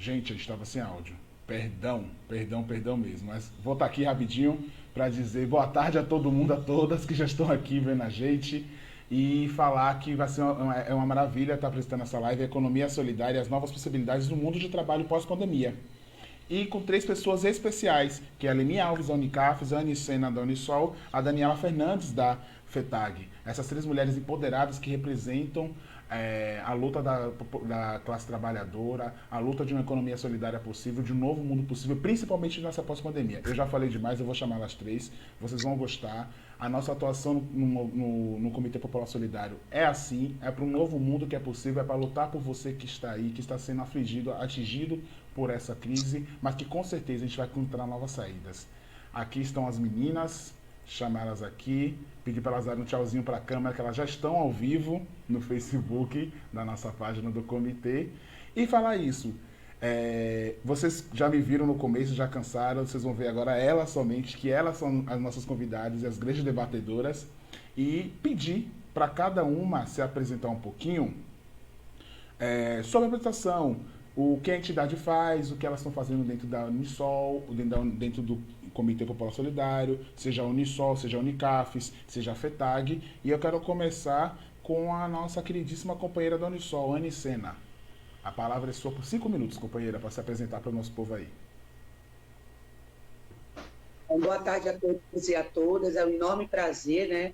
Gente, a gente estava sem áudio. Perdão, perdão, perdão mesmo. Mas vou estar aqui rapidinho para dizer boa tarde a todo mundo, a todas que já estão aqui vendo a gente. E falar que vai ser é uma maravilha estar apresentando essa live, a Economia Solidária e as novas possibilidades no mundo de trabalho pós-pandemia. E com três pessoas especiais, que é a Leni Alves, da Unicafes, a Anne Sena, da Unisol, a Daniela Fernandes, da FETAG. Essas três mulheres empoderadas que representam a luta da classe trabalhadora, a luta de uma economia solidária possível, de um novo mundo possível, principalmente nessa pós-pandemia. Eu já falei demais, eu vou chamar elas três, vocês vão gostar. A nossa atuação no Comitê Popular Solidário é assim, é para um novo mundo que é possível, é para lutar por você que está aí, que está sendo afligido, atingido por essa crise, mas que com certeza a gente vai encontrar novas saídas. Aqui estão as meninas, chamar elas aqui, pedir para elas darem um tchauzinho para a câmera, que elas já estão ao vivo no Facebook da nossa página do comitê. E falar isso, vocês já me viram no começo, já cansaram, vocês vão ver agora elas somente, que elas são as nossas convidadas e as grandes debatedoras, e pedir para cada uma se apresentar um pouquinho sobre a apresentação, o que a entidade faz, o que elas estão fazendo dentro da Unisol, dentro do Comitê Popular Solidário, seja a Unisol, seja a Unicafes, seja a FETAG. E eu quero começar com a nossa queridíssima companheira da Unisol, Anne Sena. A palavra é sua por 5 minutos, companheira, para se apresentar para o nosso povo aí. Boa tarde a todos e a todas. É um enorme prazer, né?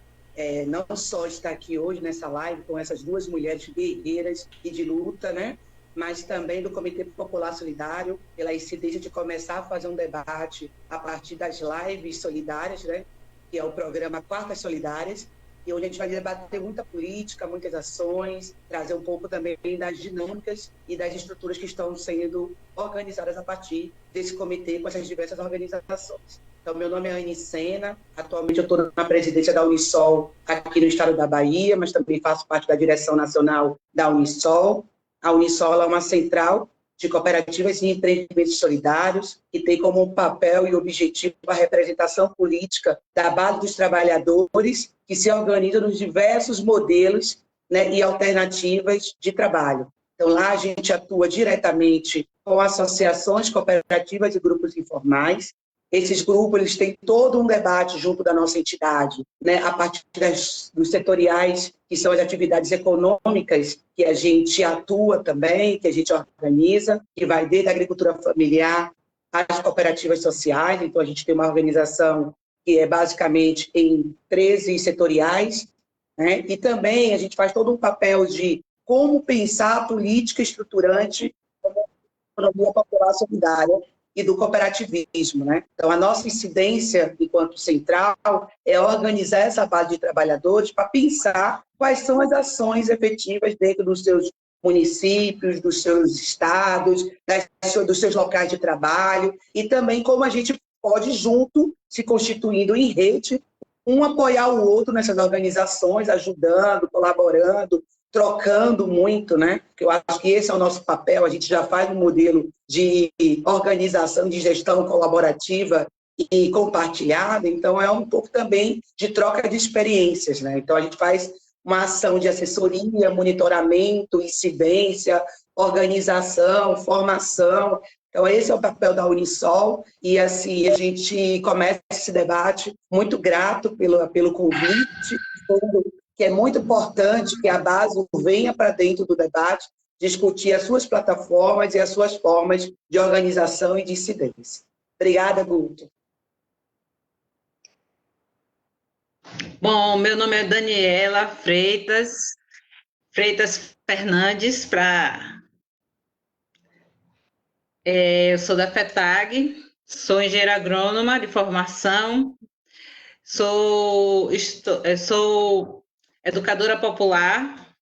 Não só estar aqui hoje nessa live com essas duas mulheres guerreiras e de luta, né? Mas também do Comitê Popular Solidário, pela incidência de começar a fazer um debate a partir das lives solidárias, né? Que é o programa Quartas Solidárias, e onde a gente vai debater muita política, muitas ações, trazer um pouco também das dinâmicas e das estruturas que estão sendo organizadas a partir desse comitê com essas diversas organizações. Então, meu nome é Anne Sena, atualmente eu estou na presidência da Unisol aqui no estado da Bahia, mas também faço parte da direção nacional da Unisol. A Unisol é uma central de cooperativas e empreendimentos solidários que tem como papel e objetivo a representação política da base dos trabalhadores que se organizam nos diversos modelos, né, e alternativas de trabalho. Então, lá a gente atua diretamente com associações, cooperativas e grupos informais. Esses grupos eles têm todo um debate junto da nossa entidade, né, a partir dos setoriais, que são as atividades econômicas que a gente atua também, que a gente organiza, que vai desde a agricultura familiar às cooperativas sociais. Então, a gente tem uma organização que é basicamente em 13 setoriais, né, e também a gente faz todo um papel de como pensar a política estruturante da economia popular solidária e do cooperativismo, né? Então, a nossa incidência, enquanto central, é organizar essa base de trabalhadores para pensar quais são as ações efetivas dentro dos seus municípios, dos seus estados, dos seus locais de trabalho, e também como a gente pode, junto, se constituindo em rede, um apoiar o outro nessas organizações, ajudando, colaborando, trocando muito, né? Porque eu acho que esse é o nosso papel. A gente já faz um modelo de organização, de gestão colaborativa e compartilhada, então é um pouco também de troca de experiências, né? Então a gente faz uma ação de assessoria, monitoramento, incidência, organização, formação. Então esse é o papel da Unisol, e assim a gente começa esse debate muito grato pelo convite, que é muito importante que a base venha para dentro do debate, discutir as suas plataformas e as suas formas de organização e de incidência. Obrigada, Guto. Bom, meu nome é Daniela Freitas Fernandes, eu sou da FETAG, sou engenheira agrônoma de formação, sou educadora popular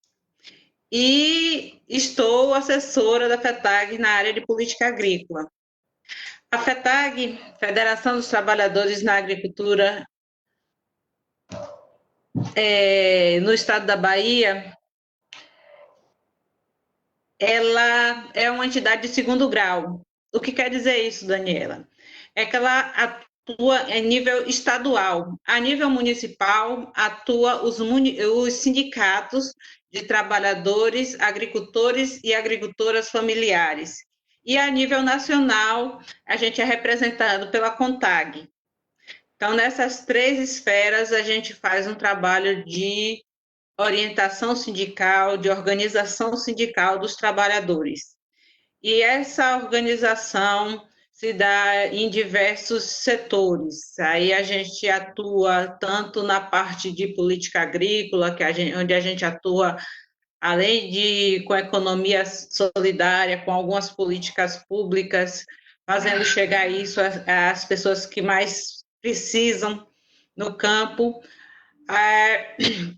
e estou assessora da FETAG na área de política agrícola. A FETAG, Federação dos Trabalhadores na Agricultura, no estado da Bahia, ela é uma entidade de segundo grau. O que quer dizer isso, Daniela? É que ela atua em nível estadual. A nível municipal, atua os sindicatos de trabalhadores, agricultores e agricultoras familiares. e a nível nacional a gente é representado pela CONTAG. Então, nessas 3 esferas, a gente faz um trabalho de orientação sindical, de organização sindical dos trabalhadores. E essa organização se dá em diversos setores. Aí a gente atua tanto na parte de política agrícola, onde a gente atua, além de com a economia solidária, com algumas políticas públicas, fazendo chegar isso às pessoas que mais precisam no campo.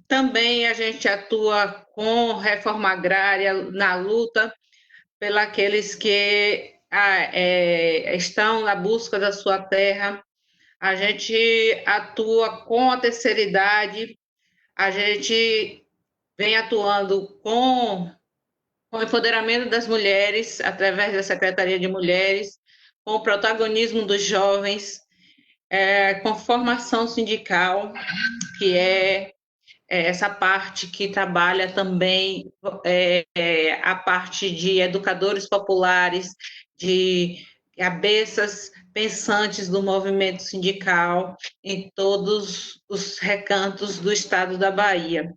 Também a gente atua com reforma agrária na luta pelos que estão na busca da sua terra. A gente atua com a terceira idade, a gente vem atuando com o empoderamento das mulheres, através da Secretaria de Mulheres, com o protagonismo dos jovens, com formação sindical, que é essa parte que trabalha também a parte de educadores populares, de cabeças pensantes do movimento sindical em todos os recantos do estado da Bahia.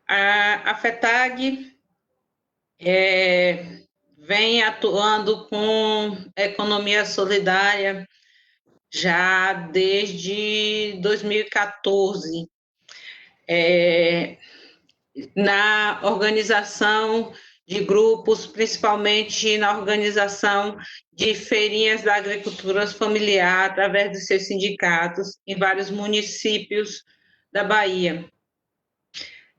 A FETAG vem atuando com economia solidária já desde 2014, na organização de grupos, principalmente na organização de feirinhas da agricultura familiar, através dos seus sindicatos, em vários municípios da Bahia.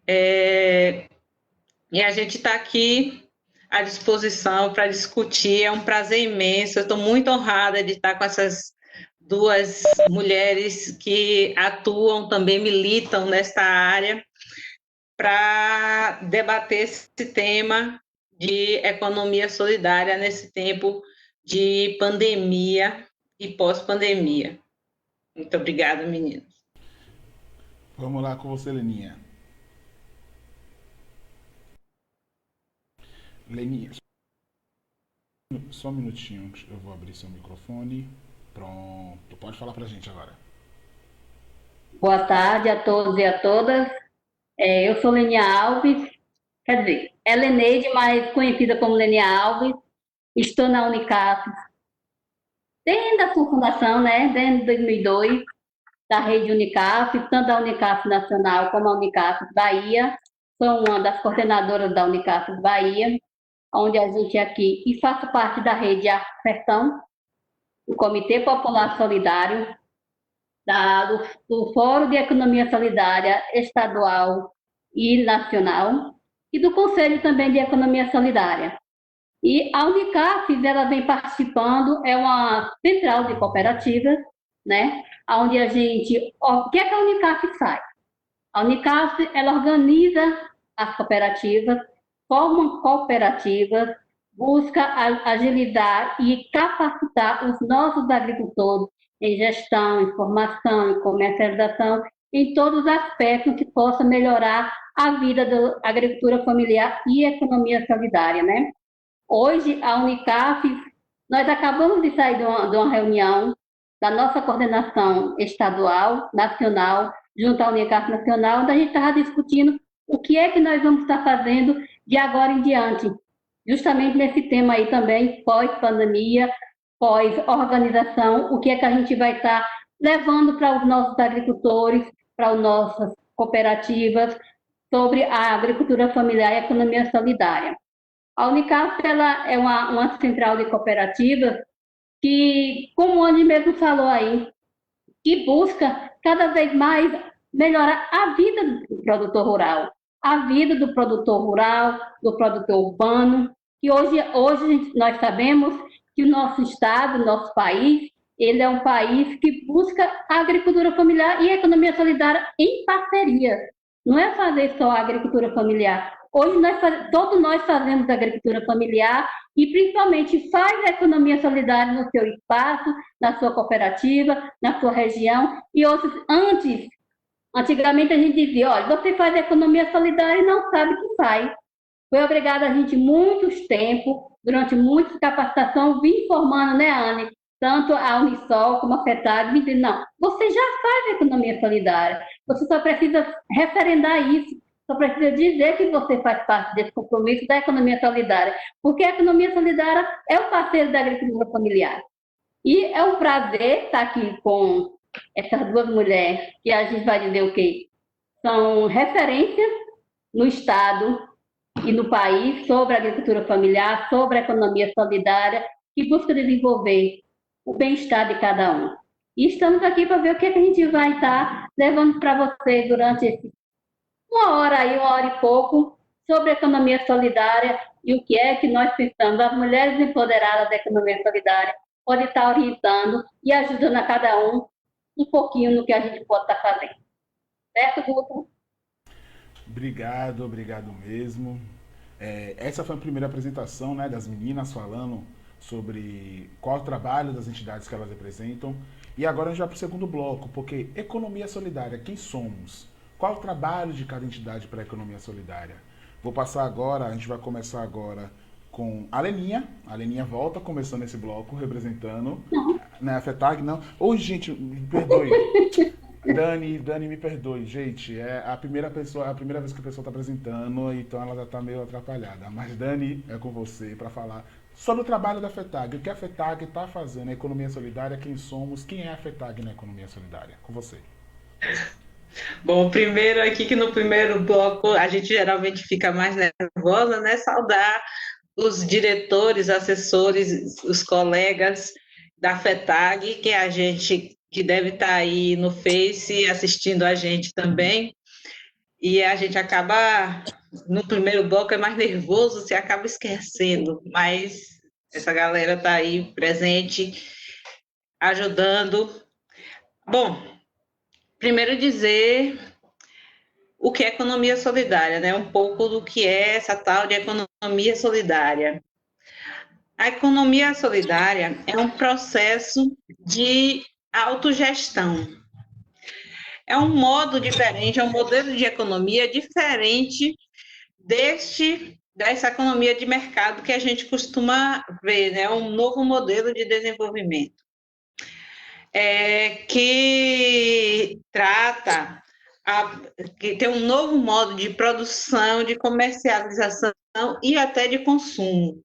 E a gente está aqui à disposição para discutir, é um prazer imenso, eu estou muito honrada de estar com essas 2 mulheres que atuam, também militam nesta área, para debater esse tema de economia solidária nesse tempo de pandemia e pós-pandemia. Muito obrigada, meninas. Vamos lá com você, Leninha. Leninha, só um minutinho, eu vou abrir seu microfone. Pronto, pode falar pra gente agora. Boa tarde a todos e a todas. Eu sou Lenia Alves, quer dizer, é Leneide, mas conhecida como Lenia Alves. Estou na Unicaf desde a sua fundação, né, desde 2002, da rede Unicaf, tanto a Unicaf Nacional como a Unicaf Bahia. Sou uma das coordenadoras da Unicaf Bahia, onde a gente é aqui, e faço parte da rede Sertão, do Comitê Popular Solidário, do Fórum de Economia Solidária Estadual e Nacional, e do Conselho também de Economia Solidária. E a Unicaf, ela vem participando, é uma central de cooperativas, né, onde a gente... O que é que a Unicaf faz? A Unicaf, ela organiza as cooperativas, forma cooperativas, busca agilizar e capacitar os nossos agricultores em gestão, em formação, em comercialização, em todos os aspectos que possam melhorar a vida da agricultura familiar e economia solidária, né? Hoje, a Unicaf, nós acabamos de sair de uma reunião da nossa coordenação estadual, nacional, junto à Unicaf Nacional, onde a gente estava discutindo o que é que nós vamos estar fazendo de agora em diante, justamente nesse tema aí também, pós-pandemia, pós-organização, o que é que a gente vai estar levando para os nossos agricultores, para as nossas cooperativas, sobre a agricultura familiar e a economia solidária. A Unicaf, ela é uma central de cooperativas que, como o Andy mesmo falou aí, que busca cada vez mais melhorar a vida do produtor rural, a vida do produtor rural, do produtor urbano, que hoje nós sabemos que o nosso estado, o nosso país, ele é um país que busca a agricultura familiar e a economia solidária em parceria. Não é fazer só a agricultura familiar. Hoje todos nós fazemos agricultura familiar e principalmente faz a economia solidária no seu espaço, na sua cooperativa, na sua região. E hoje, antigamente a gente dizia, olha, você faz economia solidária e não sabe o que faz. Foi obrigado a gente muitos tempos durante muitas capacitações, vim informando, né, Anne? Tanto a Unisol como a FETAG, me dizendo, não, você já faz economia solidária, você só precisa referendar isso, só precisa dizer que você faz parte desse compromisso da economia solidária, porque a economia solidária é o parceiro da agricultura familiar. E é um prazer estar aqui com essas duas mulheres, que a gente vai dizer o quê? São referências no Estado e no país sobre a agricultura familiar, sobre a economia solidária, que busca desenvolver o bem-estar de cada um. E estamos aqui para ver o que a gente vai estar levando para vocês durante uma hora e pouco, sobre a economia solidária e o que é que nós pensamos. As mulheres empoderadas da economia solidária podem estar orientando e ajudando a cada um pouquinho no que a gente pode estar fazendo. Certo, Guto? Obrigado mesmo. Essa foi a primeira apresentação, né, das meninas falando sobre qual é o trabalho das entidades que elas representam. E agora a gente vai para o segundo bloco, porque economia solidária, quem somos? Qual é o trabalho de cada entidade para a economia solidária? A gente vai começar agora com a Leninha. A Leninha volta começando esse bloco, representando, né, a FETAG, não. Oi, gente, me perdoe. Dani, me perdoe, gente, é a primeira vez que a pessoa está apresentando, então ela já está meio atrapalhada. Mas Dani, é com você para falar sobre o trabalho da FETAG, o que a FETAG está fazendo, a economia solidária, quem somos, quem é a FETAG na economia solidária. Com você. Bom, primeiro aqui que no primeiro bloco a gente geralmente fica mais nervosa, né? Saudar os diretores, assessores, os colegas da FETAG, que é a gente que deve estar aí no Face assistindo a gente também. E a gente acaba, no primeiro bloco é mais nervoso, se acaba esquecendo, mas essa galera está aí presente, ajudando. Bom, primeiro dizer o que é economia solidária, né? Um pouco do que é essa tal de economia solidária. A economia solidária é um processo de autogestão. É um modo diferente, é um modelo de economia diferente dessa economia de mercado que a gente costuma ver, né? Um novo modelo de desenvolvimento. Que trata, que tem um novo modo de produção, de comercialização e até de consumo.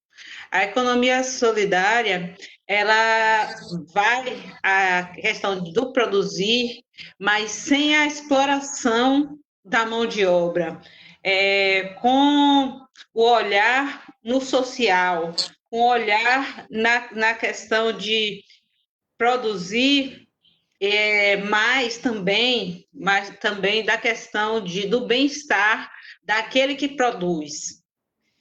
A economia solidária, ela vai a questão do produzir, mas sem a exploração da mão de obra, com o olhar no social, com o olhar na questão de produzir, mas também da questão do bem-estar daquele que produz.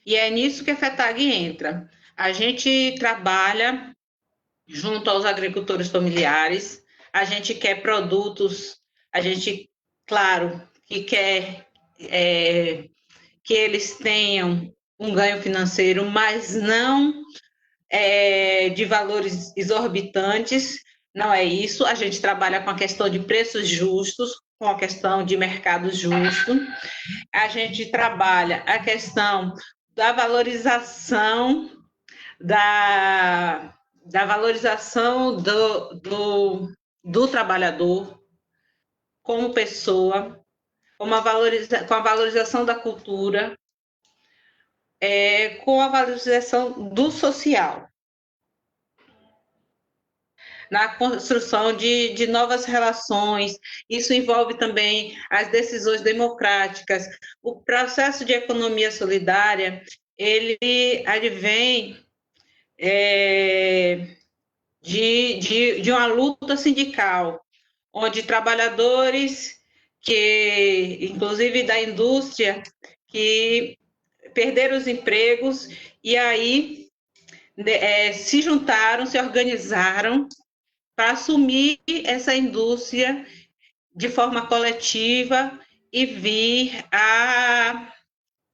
E é nisso que a FETAG entra. A gente trabalha junto aos agricultores familiares, a gente quer produtos, a gente, claro, que quer que eles tenham um ganho financeiro, mas não de valores exorbitantes, não é isso. A gente trabalha com a questão de preços justos, com a questão de mercado justo. A gente trabalha a questão da valorização do trabalhador como pessoa, com a valorização da cultura, com a valorização do social, na construção de novas relações. Isso envolve também as decisões democráticas. O processo de economia solidária, ele advém de uma luta sindical, onde trabalhadores, inclusive da indústria, que perderam os empregos e aí se juntaram, se organizaram para assumir essa indústria de forma coletiva e vir a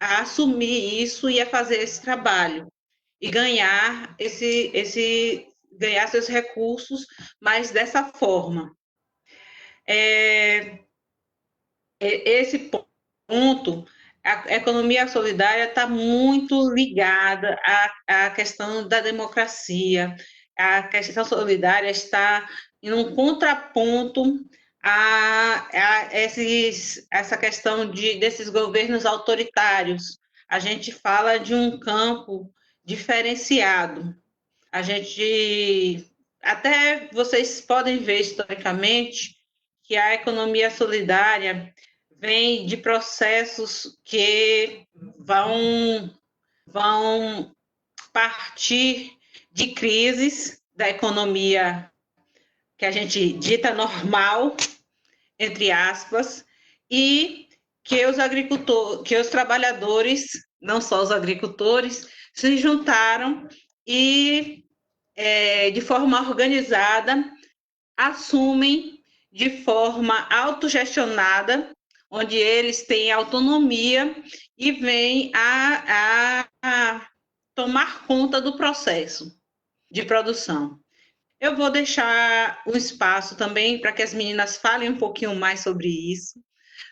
assumir isso e a fazer esse trabalho e ganhar ganhar seus recursos, mas dessa forma. Esse ponto, a economia solidária está muito ligada à questão da democracia. A questão solidária está em um contraponto essa questão desses governos autoritários. A gente fala de um campo diferenciado. A gente, até vocês podem ver historicamente que a economia solidária vem de processos que vão partir de crises da economia que a gente dita normal, entre aspas, e que os trabalhadores, não só os agricultores, se juntaram e, de forma organizada, assumem de forma autogestionada, onde eles têm autonomia e vêm a tomar conta do processo de produção. Eu vou deixar um espaço também para que as meninas falem um pouquinho mais sobre isso,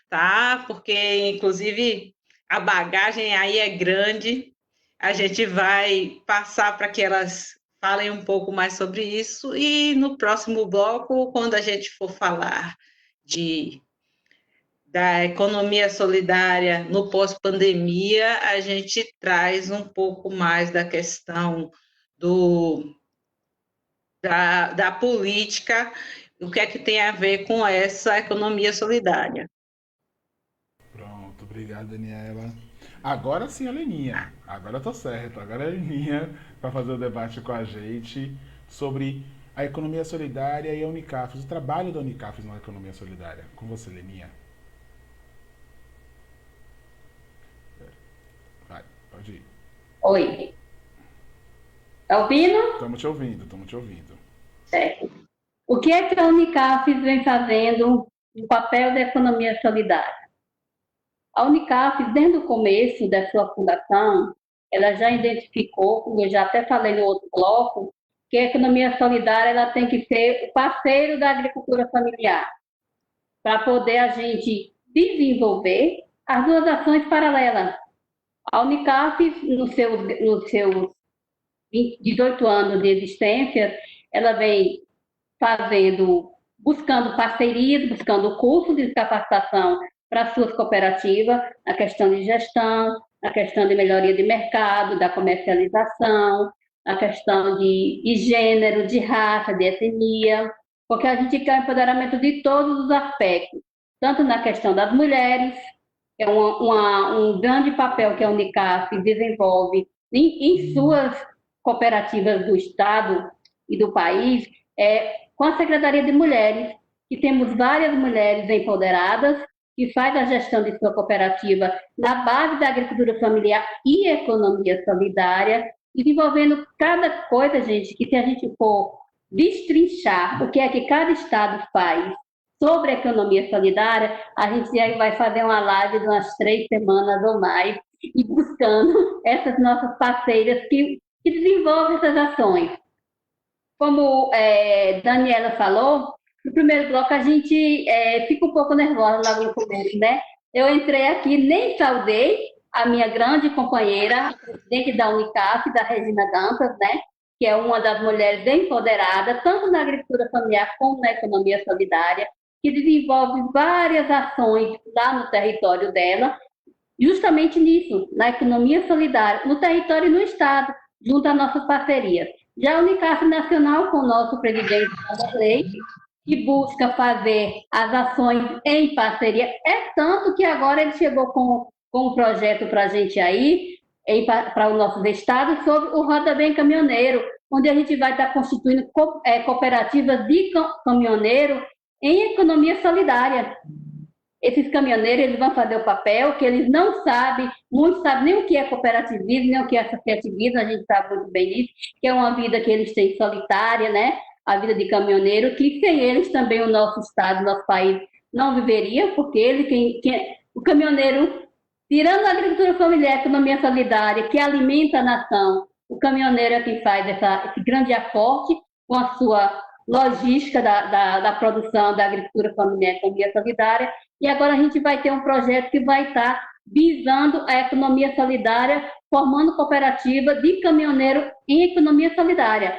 tá? Porque, inclusive, a bagagem aí é grande. A gente vai passar para que elas falem um pouco mais sobre isso e no próximo bloco, quando a gente for falar da economia solidária no pós-pandemia, a gente traz um pouco mais da questão da política, o que é que tem a ver com essa economia solidária. Pronto, obrigado, Daniela. Agora sim a Leninha, agora eu tô certo, agora é a Leninha para fazer o debate com a gente sobre a economia solidária e a Unicafes, o trabalho da Unicafes na economia solidária. Com você, Leninha. Vai, pode ir. Oi. Tá ouvindo? Estamos te ouvindo. Certo. O que é que a Unicafes vem fazendo no papel da economia solidária? A Unicafes, desde o começo da sua fundação, ela já identificou, como eu já até falei no outro bloco, que a economia solidária ela tem que ser o parceiro da agricultura familiar, para poder a gente desenvolver as duas ações paralelas. A Unicafes, nos seus 18 anos de existência, ela vem buscando parcerias, buscando cursos de capacitação para suas cooperativas, na questão de gestão, na questão de melhoria de mercado, da comercialização, na questão de gênero, de raça, de etnia, porque a gente quer o empoderamento de todos os aspectos, tanto na questão das mulheres, que é um grande papel que a Unicaf desenvolve em suas cooperativas do Estado e do país, com a Secretaria de Mulheres, que temos várias mulheres empoderadas, que faz a gestão de sua cooperativa na base da agricultura familiar e economia solidária, desenvolvendo cada coisa, gente, que se a gente for destrinchar o que é que cada estado faz sobre a economia solidária, a gente aí vai fazer uma live de umas 3 semanas ou mais, e buscando essas nossas parceiras que desenvolvem essas ações. Como Daniela falou, no primeiro bloco a gente fica um pouco nervosa logo no começo, né? Eu entrei aqui, nem saudei a minha grande companheira, presidente da Unicaf, da Regina Dantas, né? Que é uma das mulheres empoderadas, tanto na agricultura familiar como na economia solidária, que desenvolve várias ações lá no território dela, justamente nisso, na economia solidária, no território e no Estado, junto às nossas parcerias. Já a Unicaf Nacional, com o nosso presidente Vanderlei, que busca fazer as ações em parceria, é tanto que agora ele chegou com um projeto para a gente aí, para os nossos estados, sobre o Roda Bem Caminhoneiro, onde a gente vai estar constituindo cooperativas de caminhoneiro em economia solidária. Esses caminhoneiros eles vão fazer o papel que eles não sabem, muitos sabem nem o que é cooperativismo, nem o que é associativismo, a gente sabe muito bem disso, que é uma vida que eles têm solitária, né? A vida de caminhoneiro, que sem eles também o nosso estado, o nosso país não viveria, porque o caminhoneiro, tirando a agricultura familiar, a economia solidária, que alimenta a nação, o caminhoneiro é quem faz esse grande aporte com a sua logística da produção da agricultura familiar e economia solidária. E agora a gente vai ter um projeto que vai estar visando a economia solidária, formando cooperativa de caminhoneiro em economia solidária,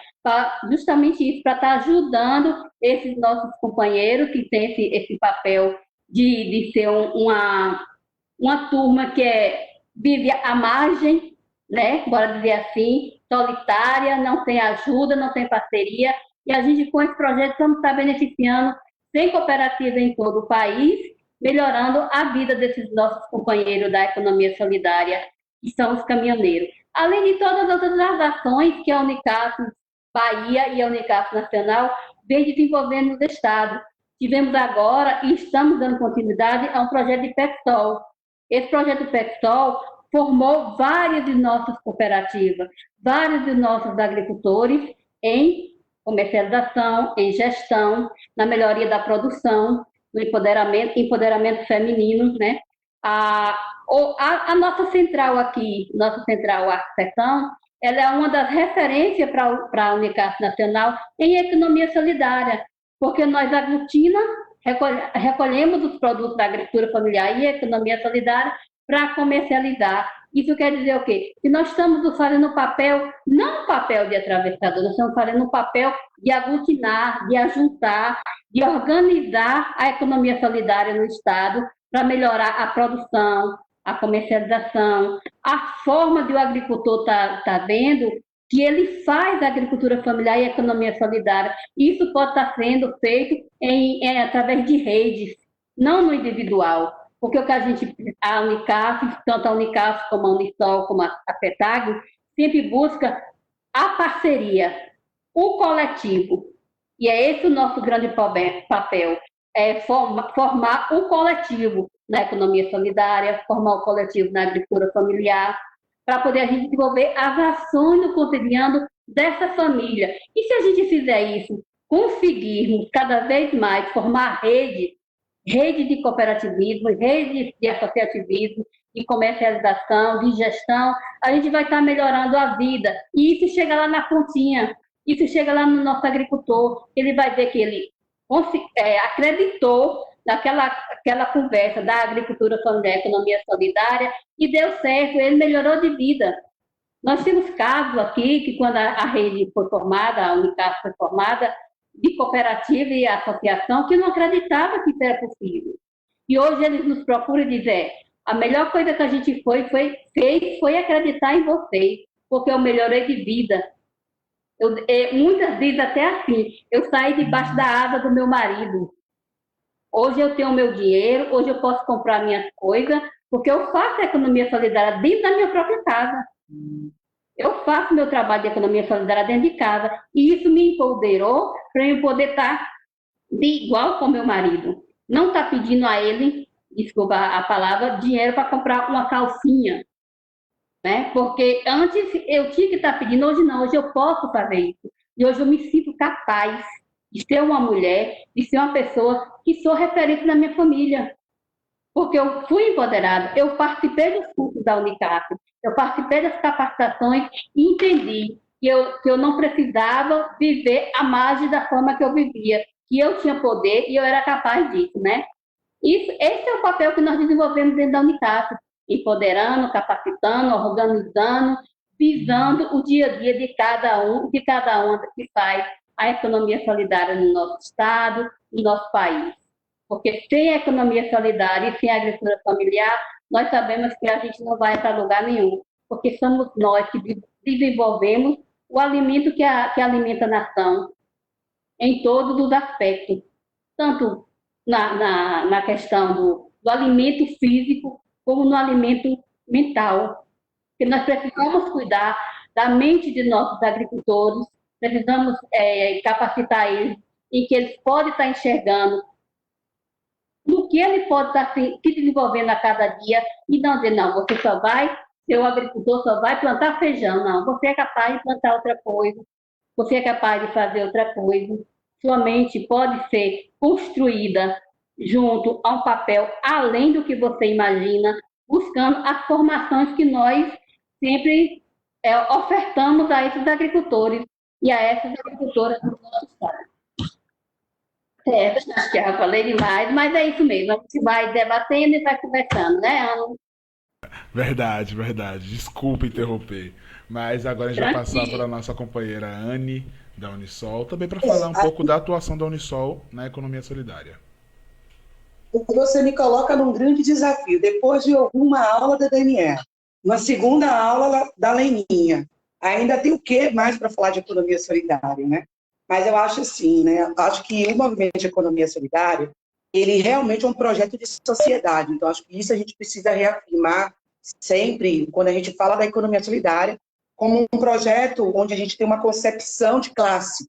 justamente isso, para estar ajudando esses nossos companheiros que têm esse papel de ser uma turma que vive à margem, né? Bora dizer assim, solitária, não tem ajuda, não tem parceria, e a gente com esse projeto estamos estar beneficiando 100 cooperativas em todo o país, melhorando a vida desses nossos companheiros da economia solidária, que são os caminhoneiros. Além de todas as outras ações que a Unicaf Bahia e a Unicaf Nacional vem desenvolvendo nos estados. Tivemos agora, e estamos dando continuidade, a um projeto de PECSOL. Esse projeto PECSOL formou várias de nossas cooperativas, vários de nossos agricultores em comercialização, em gestão, na melhoria da produção, no empoderamento feminino, né? A nossa central aqui, nossa central Arco-Sertão, ela é uma das referências para a Unicaf Nacional em economia solidária, porque nós aglutina, recolhemos os produtos da agricultura familiar e economia solidária para comercializar. Isso quer dizer o quê? Que nós estamos fazendo um papel, não um papel de atravessador, nós estamos fazendo um papel de aglutinar, de ajuntar, de organizar a economia solidária no Estado para melhorar a produção, a comercialização, a forma de o agricultor tá vendo que ele faz a agricultura familiar e a economia solidária. Isso pode estar sendo feito através de redes, não no individual. Porque o que a Unicaf, tanto a Unicaf como a Unisol, como a FETAG, sempre busca a parceria, o coletivo. E é esse o nosso grande papel, é formar o coletivo na economia solidária, formar o coletivo na agricultura familiar, para poder a gente desenvolver as ações no cotidiano dessa família. E se a gente fizer isso, conseguirmos cada vez mais formar rede de cooperativismo, rede de associativismo, de comercialização, de gestão, a gente vai estar melhorando a vida. E isso chega lá na pontinha, isso chega lá no nosso agricultor, ele vai ver que ele acreditou naquela conversa da agricultura familiar e economia solidária e deu certo, ele melhorou de vida. Nós temos casos aqui que quando a rede foi formada, a Unicaf foi formada, de cooperativa e associação, que não acreditava que isso era possível. E hoje eles nos procuram e dizem, a melhor coisa que a gente fez foi acreditar em vocês, porque eu melhorei de vida. Muitas vezes até assim, eu saí debaixo da asa do meu marido. Hoje eu tenho o meu dinheiro, hoje eu posso comprar minhas coisas, porque eu faço a economia solidária dentro da minha própria casa. Eu faço meu trabalho de economia solidária dentro de casa. E isso me empoderou para eu poder estar de igual com o meu marido. Não estar pedindo a ele, desculpa a palavra, dinheiro para comprar uma calcinha. Né? Porque antes eu tinha que estar pedindo, hoje não, hoje eu posso fazer isso. E hoje eu me sinto capaz de ser uma mulher, de ser uma pessoa que sou referente na minha família. Porque eu fui empoderada, eu participei dos cursos da Unicaf, eu participei das capacitações e entendi que eu não precisava viver à margem da forma que eu vivia, que eu tinha poder e eu era capaz disso, né? Esse é o papel que nós desenvolvemos dentro da Unicaf, empoderando, capacitando, organizando, visando o dia a dia de cada um que faz a economia solidária no nosso estado, no nosso país. Porque sem a economia solidária e sem a agricultura familiar, nós sabemos que a gente não vai para lugar nenhum, porque somos nós que desenvolvemos o alimento que alimenta a nação, em todos os aspectos, tanto na questão do alimento físico, como no alimento mental. Porque nós precisamos cuidar da mente de nossos agricultores, precisamos capacitar eles em que eles podem estar enxergando no que ele pode estar se desenvolvendo a cada dia e não dizer, não, você só vai, seu agricultor só vai plantar feijão. Não, você é capaz de plantar outra coisa, você é capaz de fazer outra coisa. Sua mente pode ser construída junto a um papel além do que você imagina, buscando as formações que nós sempre ofertamos a esses agricultores e a essas agricultoras do nosso estado. Acho que eu falei demais, mas é isso mesmo. A gente vai debatendo e vai conversando, né, Ana? Verdade, verdade. Desculpa interromper. Mas agora a gente vai passar para a nossa companheira Anne, da Unisol, também para falar um pouco da atuação da Unisol na economia solidária. Você me coloca num grande desafio. Depois de alguma aula da Daniela, uma segunda aula da Leninha, ainda tem o que mais para falar de economia solidária, né? Mas eu acho assim, né? Acho que o movimento de economia solidária, ele realmente é um projeto de sociedade. Então, acho que isso a gente precisa reafirmar sempre, quando a gente fala da economia solidária, como um projeto onde a gente tem uma concepção de classe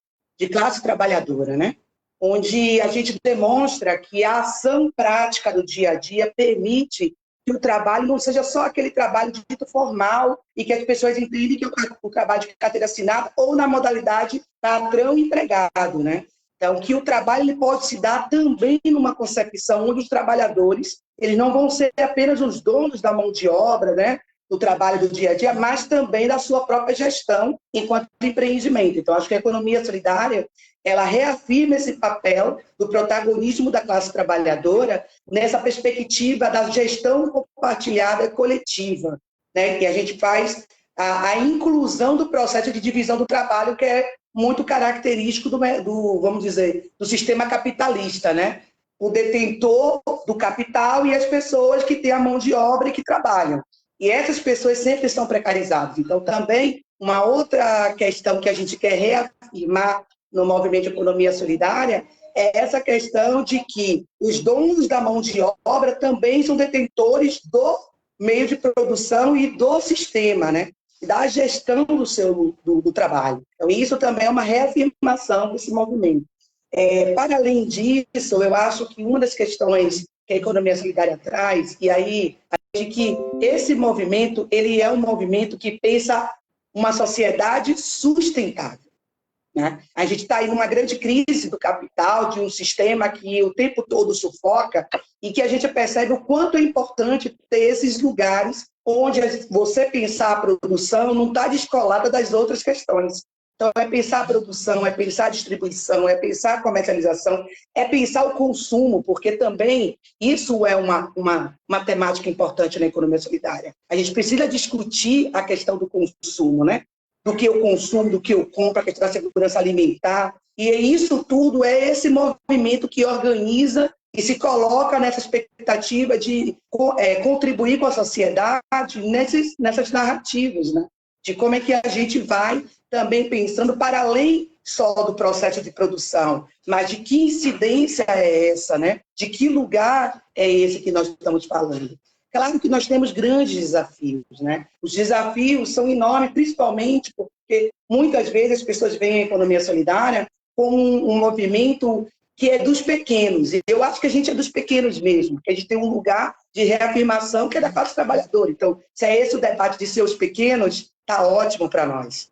trabalhadora, né? Onde a gente demonstra que a ação prática do dia a dia permite que o trabalho não seja só aquele trabalho dito formal e que as pessoas entendem que é o trabalho de carteira assinada ou na modalidade patrão-empregado, né? Então, que o trabalho ele pode se dar também numa concepção onde os trabalhadores eles não vão ser apenas os donos da mão de obra, né? Do trabalho do dia a dia, mas também da sua própria gestão enquanto empreendimento. Então, acho que a economia solidária ela reafirma esse papel do protagonismo da classe trabalhadora nessa perspectiva da gestão compartilhada e coletiva, né? Que a gente faz a inclusão do processo de divisão do trabalho, que é muito característico vamos dizer, do sistema capitalista, né? O detentor do capital e as pessoas que têm a mão de obra e que trabalham. E essas pessoas sempre estão precarizadas. Então, também, uma outra questão que a gente quer reafirmar no movimento de economia solidária é essa questão de que os donos da mão de obra também são detentores do meio de produção e do sistema, né? Da gestão do trabalho. Então, isso também é uma reafirmação desse movimento. Para além disso, eu acho que uma das questões que a economia solidária traz, e aí, de que esse movimento, ele é um movimento que pensa uma sociedade sustentável. Né? A gente está aí numa grande crise do capital, de um sistema que o tempo todo sufoca, e que a gente percebe o quanto é importante ter esses lugares onde você pensar a produção não está descolada das outras questões. Então, é pensar a produção, é pensar a distribuição, é pensar a comercialização, é pensar o consumo, porque também isso é uma temática importante na economia solidária. A gente precisa discutir a questão do consumo, né? Do que eu consumo, do que eu compro, a questão da segurança alimentar. E isso tudo é esse movimento que organiza e se coloca nessa expectativa de contribuir com a sociedade nessas narrativas, né? De como é que a gente vai também pensando para além só do processo de produção, mas de que incidência é essa, né? De que lugar é esse que nós estamos falando. Claro que nós temos grandes desafios, né? Os desafios são enormes, principalmente porque muitas vezes as pessoas veem a economia solidária como um movimento que é dos pequenos. E eu acho que a gente é dos pequenos mesmo, que a gente tem um lugar de reafirmação que é da classe trabalhadora. Então, se é esse o debate de ser os pequenos, está ótimo para nós.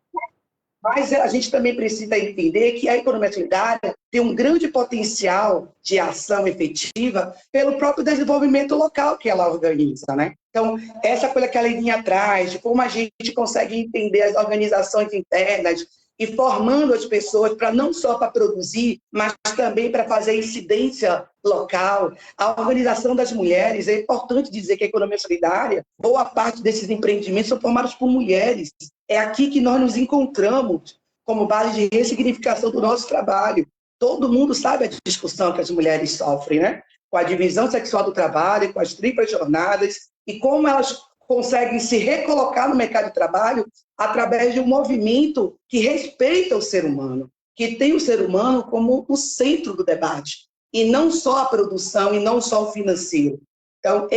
Mas a gente também precisa entender que a economia solidária tem um grande potencial de ação efetiva pelo próprio desenvolvimento local que ela organiza, né? Então, essa coisa que a Leninha traz, de como a gente consegue entender as organizações internas e formando as pessoas para não só para produzir, mas também para fazer incidência local. A organização das mulheres, é importante dizer que a economia solidária, boa parte desses empreendimentos são formados por mulheres. É aqui que nós nos encontramos como base de ressignificação do nosso trabalho. Todo mundo sabe a discussão que as mulheres sofrem, né? Com a divisão sexual do trabalho, com as triplas jornadas, e como elas conseguem se recolocar no mercado de trabalho através de um movimento que respeita o ser humano, que tem o ser humano como o centro do debate, e não só a produção, e não só o financeiro. Então,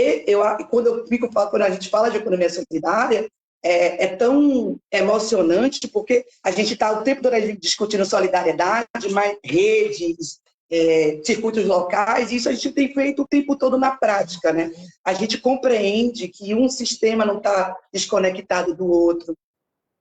quando a gente fala de economia solidária, é tão emocionante, porque a gente está o tempo todo discutindo solidariedade, mas redes, circuitos locais, e isso a gente tem feito o tempo todo na prática, né? A gente compreende que um sistema não está desconectado do outro,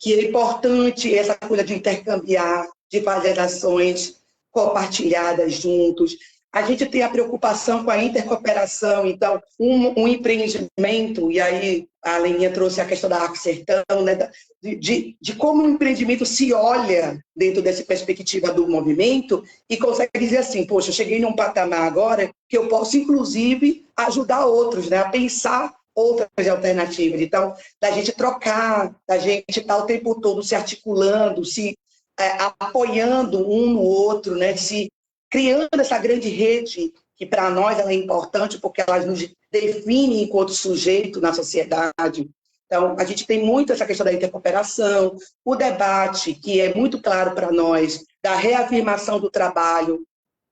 que é importante essa coisa de intercambiar, de fazer ações compartilhadas juntos. A gente tem a preocupação com a intercooperação, então, um empreendimento, e aí a Leninha trouxe a questão da Arco Sertão, né, de como um empreendimento se olha dentro dessa perspectiva do movimento e consegue dizer assim, poxa, eu cheguei num patamar agora que eu posso, inclusive, ajudar outros, né, a pensar outras alternativas. Então, da gente trocar, da gente estar o tempo todo se articulando, se apoiando um no outro, né? Se criando essa grande rede que para nós ela é importante porque ela nos define enquanto sujeito na sociedade. Então, a gente tem muito essa questão da intercooperação, o debate, que é muito claro para nós, da reafirmação do trabalho,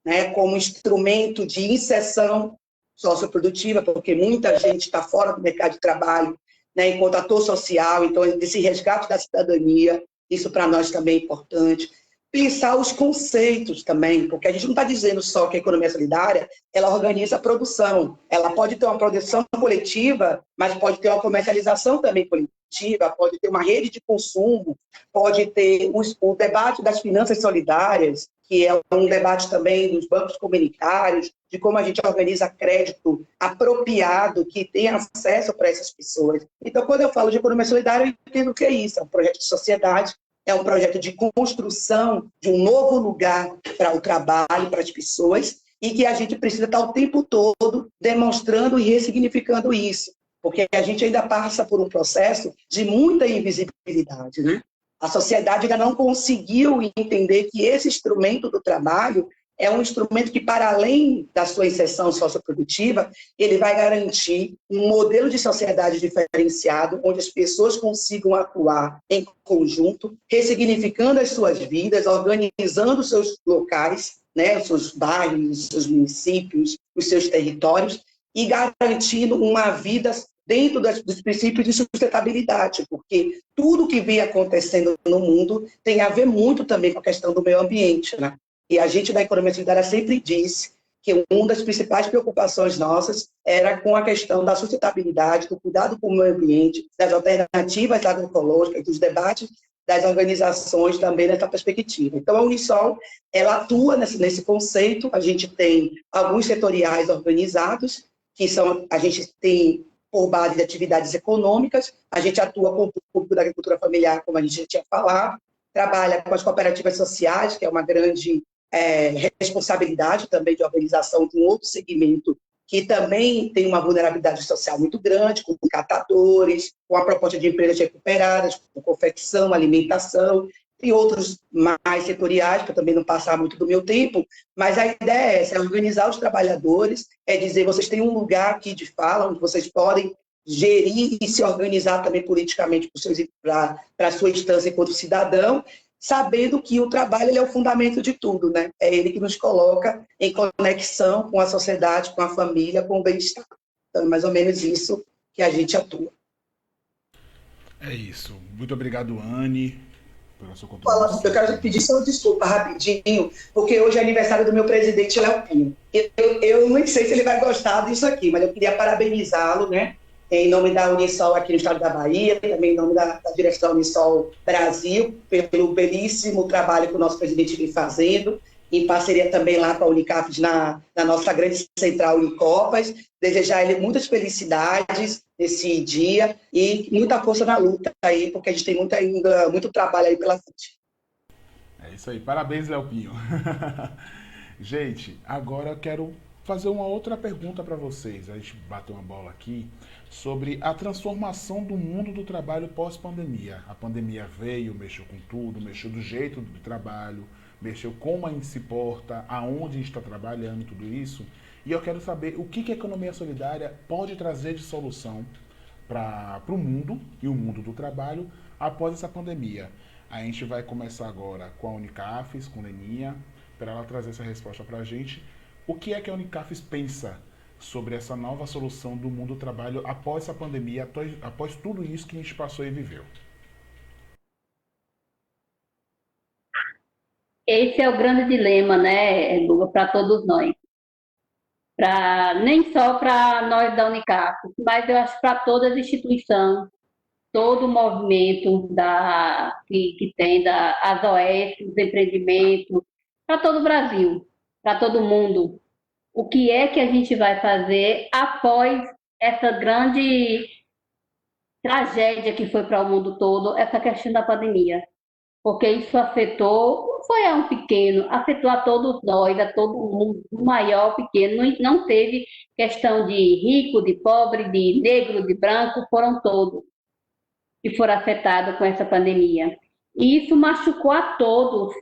né, como instrumento de inserção socioprodutiva, porque muita gente está fora do mercado de trabalho, né, enquanto ator social, então esse resgate da cidadania, isso para nós também é importante. Pensar os conceitos também, porque a gente não está dizendo só que a economia solidária, ela organiza a produção, ela pode ter uma produção coletiva, mas pode ter uma comercialização também coletiva, pode ter uma rede de consumo, pode ter o debate das finanças solidárias, que é um debate também dos bancos comunitários, de como a gente organiza crédito apropriado, que tem acesso para essas pessoas. Então, quando eu falo de economia solidária, eu entendo o que é isso, é um projeto de sociedade, é um projeto de construção de um novo lugar para o trabalho, para as pessoas, e que a gente precisa estar o tempo todo demonstrando e ressignificando isso, porque a gente ainda passa por um processo de muita invisibilidade, né? A sociedade ainda não conseguiu entender que esse instrumento do trabalho é um instrumento que, para além da sua inserção socioprodutiva, ele vai garantir um modelo de sociedade diferenciado, onde as pessoas consigam atuar em conjunto, ressignificando as suas vidas, organizando os seus locais, né, os seus bairros, os seus municípios, os seus territórios, e garantindo uma vida dentro dos princípios de sustentabilidade, porque tudo que vem acontecendo no mundo tem a ver muito também com a questão do meio ambiente, né? E a gente da economia solidária sempre disse que uma das principais preocupações nossas era com a questão da sustentabilidade, do cuidado com o meio ambiente, das alternativas agroecológicas, dos debates das organizações também nessa perspectiva. Então, a Unisol, ela atua nesse conceito, a gente tem alguns setoriais organizados, que são, a gente tem por base de atividades econômicas, a gente atua com o público da agricultura familiar, como a gente já tinha falado, trabalha com as cooperativas sociais, que é uma grande responsabilidade também de organização de um outro segmento que também tem uma vulnerabilidade social muito grande, com catadores, com a proposta de empresas recuperadas, com confecção, alimentação, e outros mais setoriais, para também não passar muito do meu tempo, mas a ideia é essa, é organizar os trabalhadores, é dizer, vocês têm um lugar aqui de fala, onde vocês podem gerir e se organizar também politicamente para a sua instância enquanto cidadão, sabendo que o trabalho ele é o fundamento de tudo, né? É ele que nos coloca em conexão com a sociedade, com a família, com o bem-estar. Então, é mais ou menos isso que a gente atua. É isso. Muito obrigado, Anne, pela sua contribuição. Eu quero pedir só uma desculpa rapidinho, porque hoje é aniversário do meu presidente, Léo Pinho. Eu não sei se ele vai gostar disso aqui, mas eu queria parabenizá-lo, né? Em nome da Unisol aqui no estado da Bahia, também em nome da direção da Unisol Brasil, pelo belíssimo trabalho que o nosso presidente vem fazendo, em parceria também lá com a Unicafes na nossa grande central Unicopas. Desejar a ele muitas felicidades nesse dia e muita força na luta aí, porque a gente tem ainda muito trabalho aí pela frente. É isso aí. Parabéns, Léo Pinho. Gente, agora eu quero fazer uma outra pergunta para vocês. A gente bateu uma bola aqui sobre a transformação do mundo do trabalho pós-pandemia. A pandemia veio, mexeu com tudo, mexeu do jeito do trabalho, mexeu como a gente se porta, aonde a gente está trabalhando, tudo isso. E eu quero saber o que a economia solidária pode trazer de solução para o mundo e o mundo do trabalho após essa pandemia. A gente vai começar agora com a Unicafes, com a Leninha, para ela trazer essa resposta para a gente. O que é que a Unicafes pensa sobre essa nova solução do mundo do trabalho após essa pandemia, após tudo isso que a gente passou e viveu? Esse é o grande dilema, né, Lula, para todos nós. Nem só para nós da Unicap, mas eu acho para todas as instituições, todo o movimento que tem as OS, os empreendimentos, para todo o Brasil, para todo mundo. O que é que a gente vai fazer após essa grande tragédia que foi para o mundo todo, essa questão da pandemia? porque isso afetou, não foi a um pequeno, afetou a todos nós, a todo mundo, do maior, pequeno, não teve questão de rico, de pobre, de negro, de branco, foram todos que foram afetados com essa pandemia. E isso machucou a todos,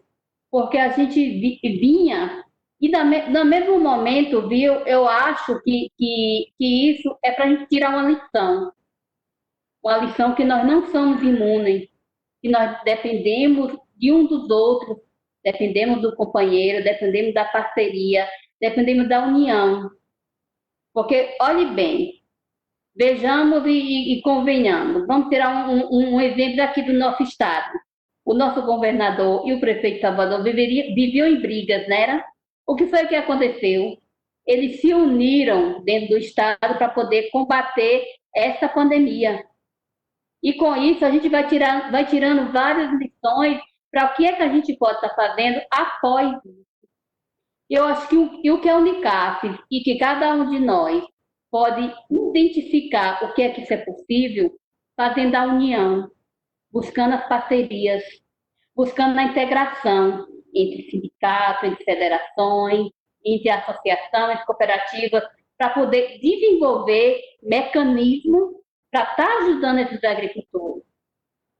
porque a gente vinha, e no mesmo momento, viu, eu acho que isso é para a gente tirar uma lição que nós não somos imunes, que nós dependemos de um dos outros, dependemos do companheiro, dependemos da parceria, dependemos da união. Porque, olhe bem, vejamos e convenhamos. Vamos tirar um exemplo aqui do nosso estado. O nosso governador e o prefeito de Salvador viviam em brigas, não era? O que foi que aconteceu? Eles se uniram dentro do estado para poder combater essa pandemia. E com isso a gente vai tirando várias lições para o que é que a gente pode estar fazendo após isso. Eu acho que o que é a Unicaf e que cada um de nós pode identificar o que é que isso é possível, fazendo a união, buscando as parcerias, buscando a integração entre sindicatos, entre federações, entre associações, cooperativas, para poder desenvolver mecanismos para estar ajudando esses agricultores,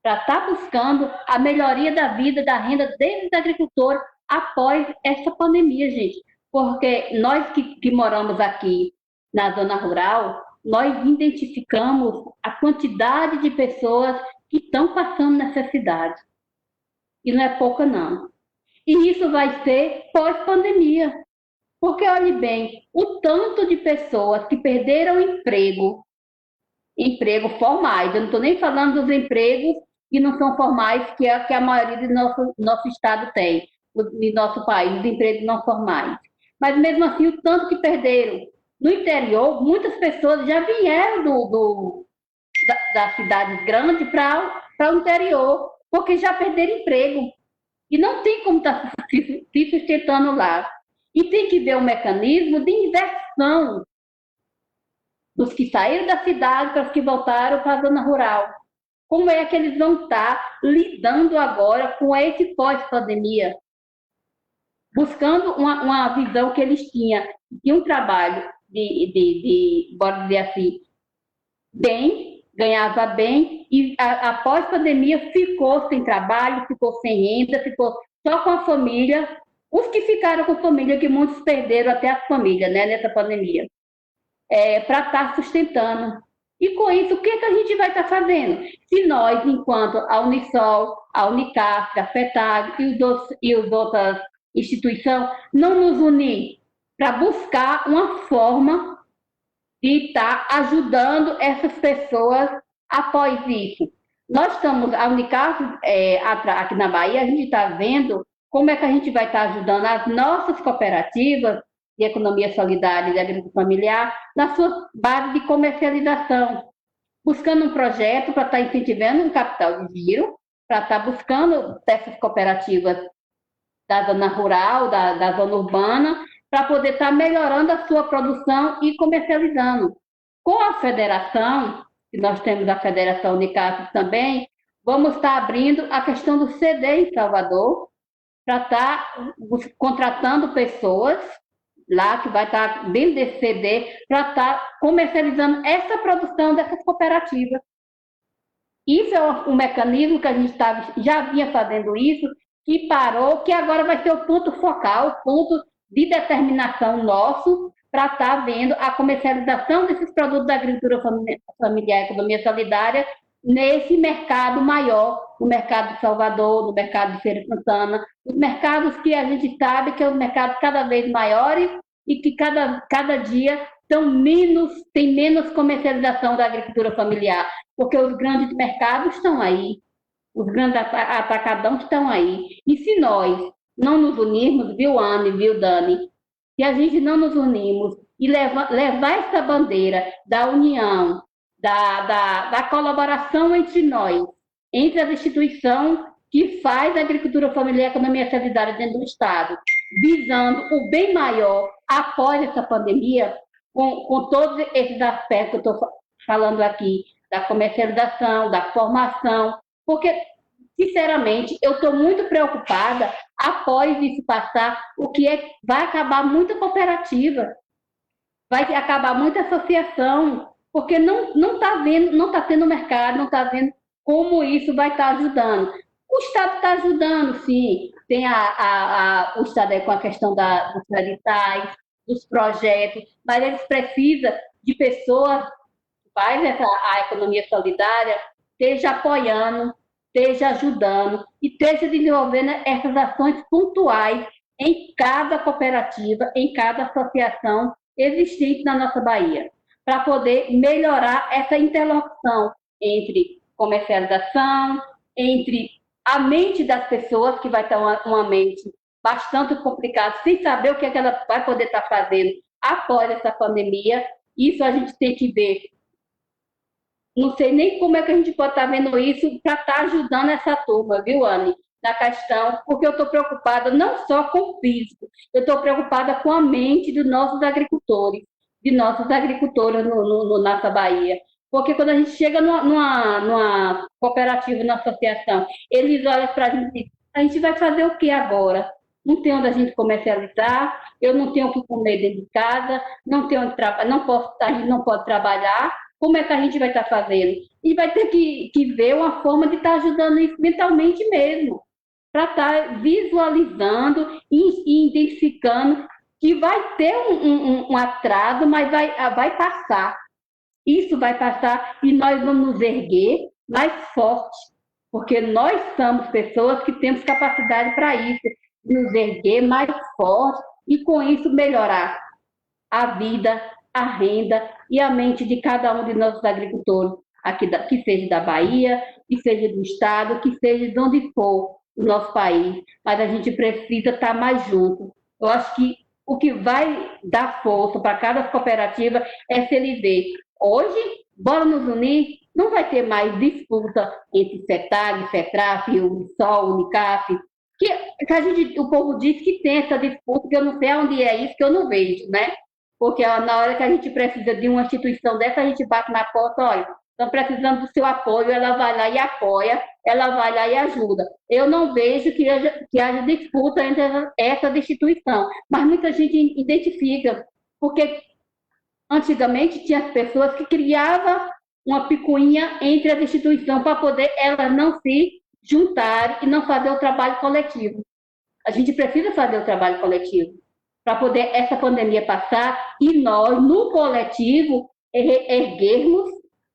para estar buscando a melhoria da vida, da renda desses agricultores após essa pandemia, gente. Porque nós que moramos aqui na zona rural, nós identificamos a quantidade de pessoas que estão passando necessidade. E não é pouca, não. E isso vai ser pós-pandemia. Porque, olhe bem, o tanto de pessoas que perderam emprego formais, eu não estou nem falando dos empregos que não são formais, que a maioria do nosso estado tem, no nosso país, os empregos não formais. Mas, mesmo assim, o tanto que perderam. No interior, muitas pessoas já vieram das cidades grandes para o interior, porque já perderam emprego. E não tem como estar se sustentando lá. E tem que ver um mecanismo de inversão dos que saíram da cidade para os que voltaram para a zona rural. Como é que eles vão estar lidando agora com esse pós-pandemia? Buscando uma visão que eles tinham de um trabalho bora dizer assim, bem, ganhava bem, e após a pandemia ficou sem trabalho, ficou sem renda, ficou só com a família. Os que ficaram com família, que muitos perderam até a família, né, nessa pandemia, para estar sustentando. E com isso, o que a gente vai estar fazendo? Se nós, enquanto a Unisol, a Unicaf, a FETAG e as outras instituições, não nos unir para buscar uma forma de estar ajudando essas pessoas após isso. Nós estamos, a Unicaf, aqui na Bahia, a gente está vendo como é que a gente vai estar ajudando as nossas cooperativas de economia solidária e de agricultura familiar na sua base de comercialização, buscando um projeto para estar incentivando um capital de giro, para estar buscando essas cooperativas da zona rural, da zona urbana, para poder estar melhorando a sua produção e comercializando. Com a federação, que nós temos a Federação Unicaf também, vamos estar abrindo a questão do CD em Salvador, para estar contratando pessoas lá, que vai estar dentro desse CD, para estar comercializando essa produção dessas cooperativas. Isso é um mecanismo que a gente já vinha fazendo isso, que parou, que agora vai ser o ponto focal, o ponto de determinação nosso, para estar vendo a comercialização desses produtos da agricultura familiar e economia solidária nesse mercado maior, no mercado de Salvador, no mercado de Feira de Santana, os mercados que a gente sabe que são mercados cada vez maiores e que cada dia tem menos comercialização da agricultura familiar, porque os grandes mercados estão aí, os grandes atacadão estão aí. E se nós não nos unirmos, viu, Anne, viu, Dani, se a gente não nos unirmos e levar essa bandeira da união, da colaboração entre nós, entre as instituições que faz a agricultura familiar e economia solidária dentro do Estado, visando o bem maior após essa pandemia, com todos esses aspectos que eu estou falando aqui, da comercialização, da formação, porque sinceramente, eu estou muito preocupada após isso passar, vai acabar muita cooperativa, vai acabar muita associação, porque não está vendo, não está tendo mercado, não está vendo como isso vai estar ajudando. O Estado está ajudando, sim. Tem o Estado aí com a questão dos creditais, dos projetos, mas eles precisam de pessoas que fazem a economia solidária, esteja apoiando, esteja ajudando e esteja desenvolvendo essas ações pontuais em cada cooperativa, em cada associação existente na nossa Bahia, para poder melhorar essa interlocução entre comercialização, entre a mente das pessoas, que vai estar uma mente bastante complicada, sem saber o que ela vai poder estar fazendo após essa pandemia. Isso a gente tem que ver. Não sei nem como é que a gente pode estar vendo isso para estar ajudando essa turma, viu, Anne? Na questão, porque eu estou preocupada não só com o físico, eu estou preocupada com a mente dos nossos agricultores, de nossas agricultoras no nossa Bahia. Porque quando a gente chega numa cooperativa, numa associação, eles olham para a gente e dizem, a gente vai fazer o que agora? Não tem onde a gente comercializar, eu não tenho o que comer dentro de casa, não tenho onde a gente não pode trabalhar, como é que a gente vai estar fazendo? E vai ter que ver uma forma de estar ajudando isso mentalmente mesmo, para estar visualizando e identificando que vai ter um atraso, mas vai passar. Isso vai passar e nós vamos nos erguer mais forte, porque nós somos pessoas que temos capacidade para isso, nos erguer mais forte e com isso melhorar a vida, a renda e a mente de cada um de nossos agricultores, aqui que seja da Bahia, que seja do estado, que seja de onde for o nosso país, mas a gente precisa estar mais junto. Eu acho que o que vai dar força para cada cooperativa é se ele ver, hoje, bora nos unir, não vai ter mais disputa entre CETAG, CETRAF, UNISOL, UNICAF, que o povo diz que tem essa disputa, que eu não sei onde é isso, que eu não vejo, né? Porque na hora que a gente precisa de uma instituição dessa, a gente bate na porta, olha, estão precisando do seu apoio, ela vai lá e apoia, ela vai lá e ajuda. Eu não vejo que haja disputa entre essa instituição, mas muita gente identifica, porque antigamente tinha pessoas que criavam uma picuinha entre as instituições para poder elas não se juntarem e não fazer o trabalho coletivo. A gente precisa fazer o trabalho coletivo para poder essa pandemia passar e nós, no coletivo, erguermos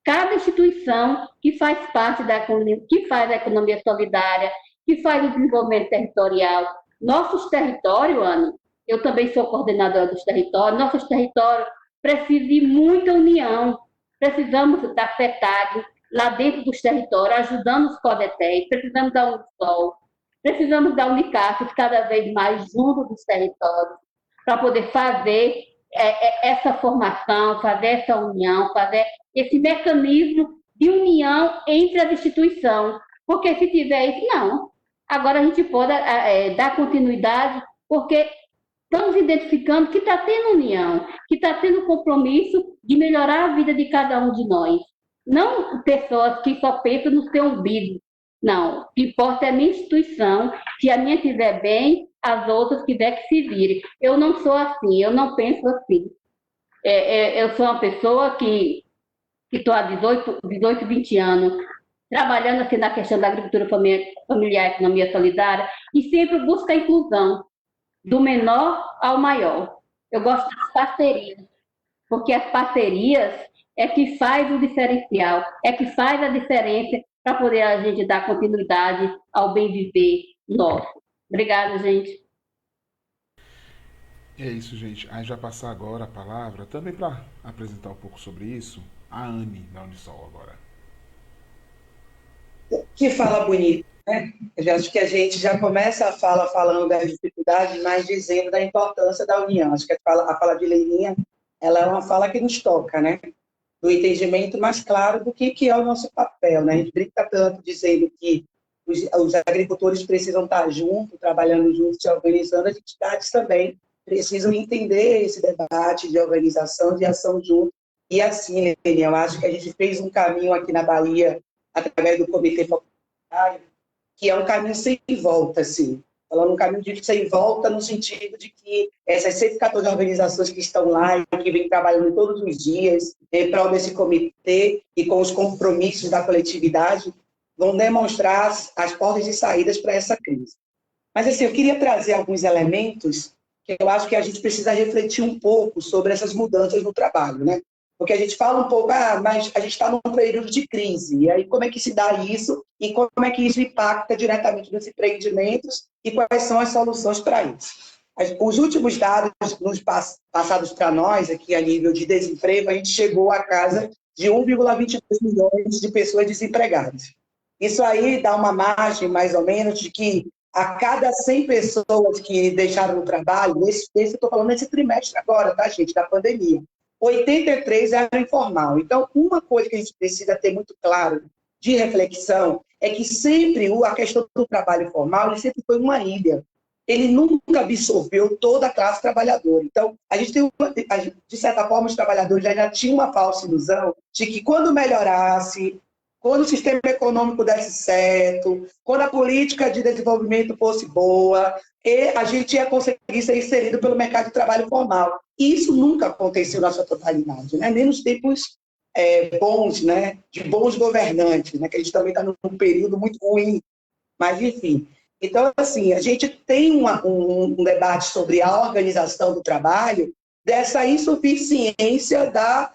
cada instituição que faz parte da economia, que faz a economia solidária, que faz o desenvolvimento territorial. Nossos territórios, Ana, eu também sou coordenadora dos territórios, nossos territórios precisam de muita união. Precisamos da FETAG lá dentro dos territórios, ajudando os CODETEs, precisamos da UNISOL, precisamos da UNICAF cada vez mais junto dos territórios, para poder fazer essa formação, fazer essa união, fazer esse mecanismo de união entre as instituições. Porque se tiver isso, não. Agora a gente pode dar continuidade, porque estamos identificando que está tendo união, que está tendo compromisso de melhorar a vida de cada um de nós. Não pessoas que só pensam no seu umbigo. Não, o que importa é a minha instituição, se a minha estiver bem, as outras tiver que se virem. Eu não sou assim, eu não penso assim. Eu sou uma pessoa que estou há 18, 20 anos trabalhando assim na questão da agricultura familiar, economia solidária, e sempre busco a inclusão, do menor ao maior. Eu gosto das parcerias, porque as parcerias é que faz o diferencial, é que faz a diferença para poder a gente dar continuidade ao bem viver nosso. Obrigada, gente. É isso, gente. A gente vai passar agora a palavra, também para apresentar um pouco sobre isso, a Anne, da Unisol, agora. Que fala bonito, né? Eu acho que a gente já começa a fala falando das dificuldades, mas dizendo da importância da união. Acho que a fala de Leilinha, ela é uma fala que nos toca, né? Do entendimento mais claro do que é o nosso papel, né? A gente brinca tanto dizendo que os agricultores precisam estar juntos, trabalhando juntos, se organizando, as entidades também precisam entender esse debate de organização, de ação junto. E assim, Leilinha, eu acho que a gente fez um caminho aqui na Bahia, através do Comitê Popular, que é um caminho sem volta, assim. Falando um caminho de sem volta no sentido de que essas 114 organizações que estão lá e que vêm trabalhando todos os dias em prol desse comitê e com os compromissos da coletividade vão demonstrar as portas de saídas para essa crise. Mas, assim, eu queria trazer alguns elementos que eu acho que a gente precisa refletir um pouco sobre essas mudanças no trabalho, né? Porque a gente fala um pouco, mas a gente está num período de crise, e aí como é que se dá isso, e como é que isso impacta diretamente nos empreendimentos, e quais são as soluções para isso. Os últimos dados nos passados para nós, aqui a nível de desemprego, a gente chegou à casa de 1,22 milhões de pessoas desempregadas. Isso aí dá uma margem, mais ou menos, de que a cada 100 pessoas que deixaram o trabalho, eu estou falando nesse trimestre agora, tá, gente, da pandemia, 83 era informal. Então, uma coisa que a gente precisa ter muito claro de reflexão é que sempre a questão do trabalho formal, ele sempre foi uma ilha. Ele nunca absorveu toda a classe trabalhadora. Então, a gente tem, de certa forma, os trabalhadores já tinham uma falsa ilusão de que quando melhorasse, quando o sistema econômico desse certo, quando a política de desenvolvimento fosse boa, a gente ia conseguir ser inserido pelo mercado de trabalho formal. E isso nunca aconteceu na sua totalidade, né? Nem nos tempos bons, né? De bons governantes, né? Que a gente também está num período muito ruim. Mas, enfim. Então, assim, a gente tem um debate sobre a organização do trabalho dessa insuficiência da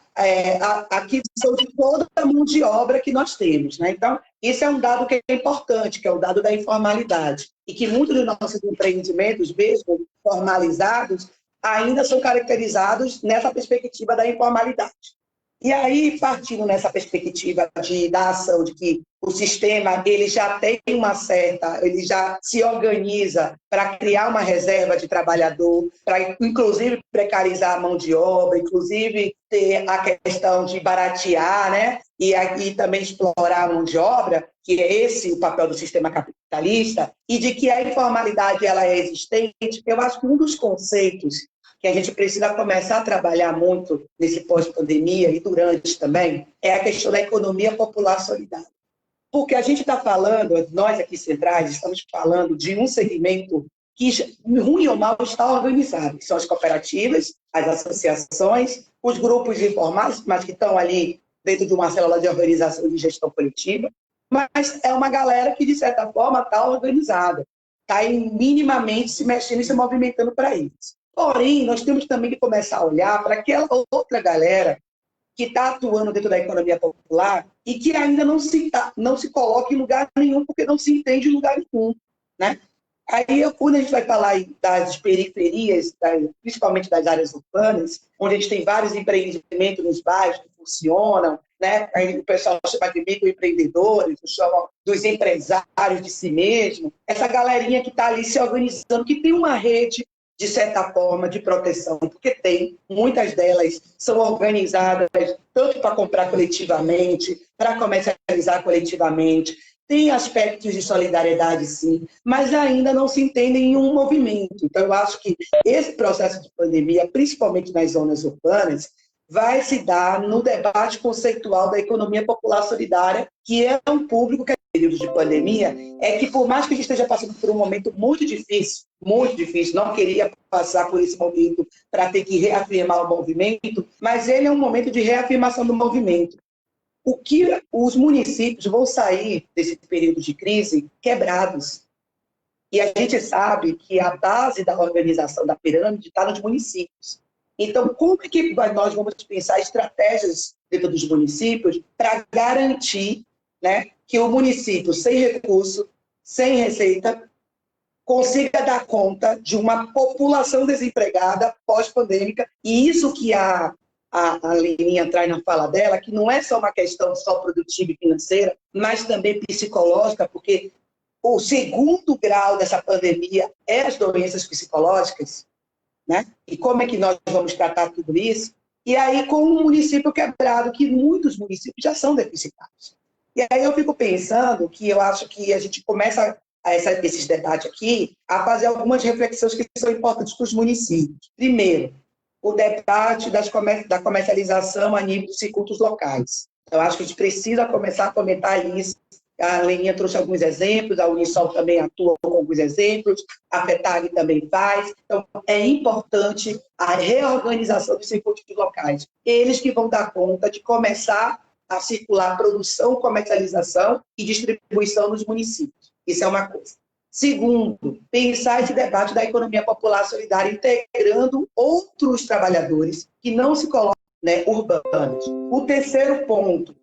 aquisição de toda a mão de obra que nós temos, né? Então, isso é um dado que é importante, que é o dado da informalidade, e que muitos dos nossos empreendimentos, mesmo formalizados, ainda são caracterizados nessa perspectiva da informalidade. E aí, partindo nessa perspectiva da ação de que o sistema ele já tem ele já se organiza para criar uma reserva de trabalhador, para inclusive precarizar a mão de obra, inclusive ter a questão de baratear, né? E aí também explorar a mão de obra, que é esse o papel do sistema capitalista, e de que a informalidade ela é existente. Eu acho que um dos conceitos que a gente precisa começar a trabalhar muito nesse pós-pandemia e durante também, é a questão da economia popular solidária. Porque a gente está falando, nós aqui centrais, estamos falando de um segmento que, ruim ou mal, está organizado, que são as cooperativas, as associações, os grupos informais, mas que estão ali dentro de uma célula de organização de gestão coletiva, mas é uma galera que, de certa forma, está organizada, está minimamente se mexendo e se movimentando para isso. Porém, nós temos também que começar a olhar para aquela outra galera que está atuando dentro da economia popular e que ainda não se coloca em lugar nenhum, porque não se entende em lugar nenhum, né? Aí, quando a gente vai falar das periferias, principalmente das áreas urbanas, onde a gente tem vários empreendimentos nos bairros que funcionam, né? Aí o pessoal chama de microempreendedores, chama dos empresários de si mesmo, essa galerinha que está ali se organizando, que tem uma rede de certa forma, de proteção, porque muitas delas são organizadas tanto para comprar coletivamente, para comercializar coletivamente, tem aspectos de solidariedade, sim, mas ainda não se entendem em um movimento. Então, eu acho que esse processo de pandemia, principalmente nas zonas urbanas, vai se dar no debate conceitual da economia popular solidária, que é um público que, no período de pandemia, é que, por mais que a gente esteja passando por um momento muito difícil, não queria passar por esse momento para ter que reafirmar o movimento, mas ele é um momento de reafirmação do movimento. O que os municípios vão sair desse período de crise quebrados. E a gente sabe que a base da organização da pirâmide está nos municípios. Então, como é que nós vamos pensar estratégias dentro dos municípios para garantir, né, que o município, sem recurso, sem receita, consiga dar conta de uma população desempregada pós-pandêmica? E isso que a Leninha traz na fala dela, que não é só uma questão só produtiva e financeira, mas também psicológica, porque o segundo grau dessa pandemia é as doenças psicológicas, né? E como é que nós vamos tratar tudo isso? E aí, com um município quebrado, que muitos municípios já são deficitários. E aí eu fico pensando que eu acho que a gente começa esses debates aqui a fazer algumas reflexões que são importantes para os municípios. Primeiro, o debate da comercialização a nível dos circuitos locais. Eu acho que a gente precisa começar a comentar isso A Leninha trouxe alguns exemplos, a Unisol também atua com alguns exemplos, a FETAG também faz. Então, é importante a reorganização dos circuitos locais. Eles que vão dar conta de começar a circular produção, comercialização e distribuição nos municípios. Isso é uma coisa. Segundo, pensar esse debate da economia popular solidária, integrando outros trabalhadores que não se colocam, né, urbanos. O terceiro ponto,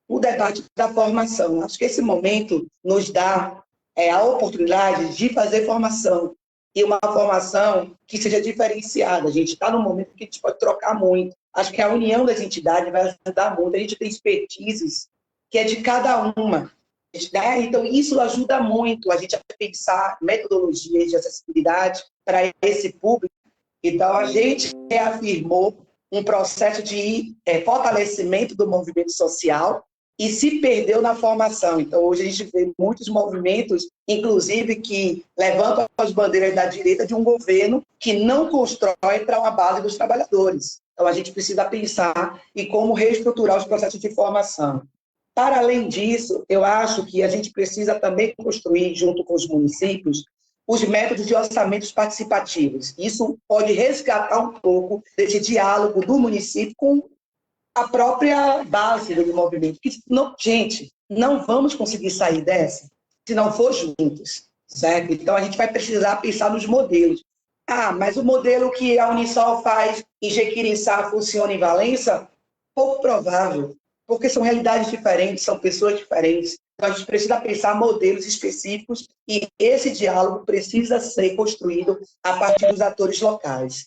o debate da formação. Acho que esse momento nos dá a oportunidade de fazer formação, e uma formação que seja diferenciada. A gente está num momento que a gente pode trocar muito. Acho que a união das entidades vai ajudar muito. A gente tem expertises que é de cada uma. Né? Então, isso ajuda muito a gente a pensar metodologias de acessibilidade para esse público. Então, a gente reafirmou um processo de fortalecimento do movimento social e se perdeu na formação. Então, hoje a gente vê muitos movimentos, inclusive, que levantam as bandeiras da direita de um governo que não constrói para uma base dos trabalhadores. Então, a gente precisa pensar em como reestruturar os processos de formação. Para além disso, eu acho que a gente precisa também construir, junto com os municípios, os métodos de orçamentos participativos. Isso pode resgatar um pouco desse diálogo do município com a própria base do movimento. Não, gente, não vamos conseguir sair dessa se não for juntos, certo? Então, a gente vai precisar pensar nos modelos. Mas o modelo que a Unisol faz em Jequitinhonha funciona em Valença? Pouco provável, porque são realidades diferentes, são pessoas diferentes. Então, a gente precisa pensar modelos específicos e esse diálogo precisa ser construído a partir dos atores locais.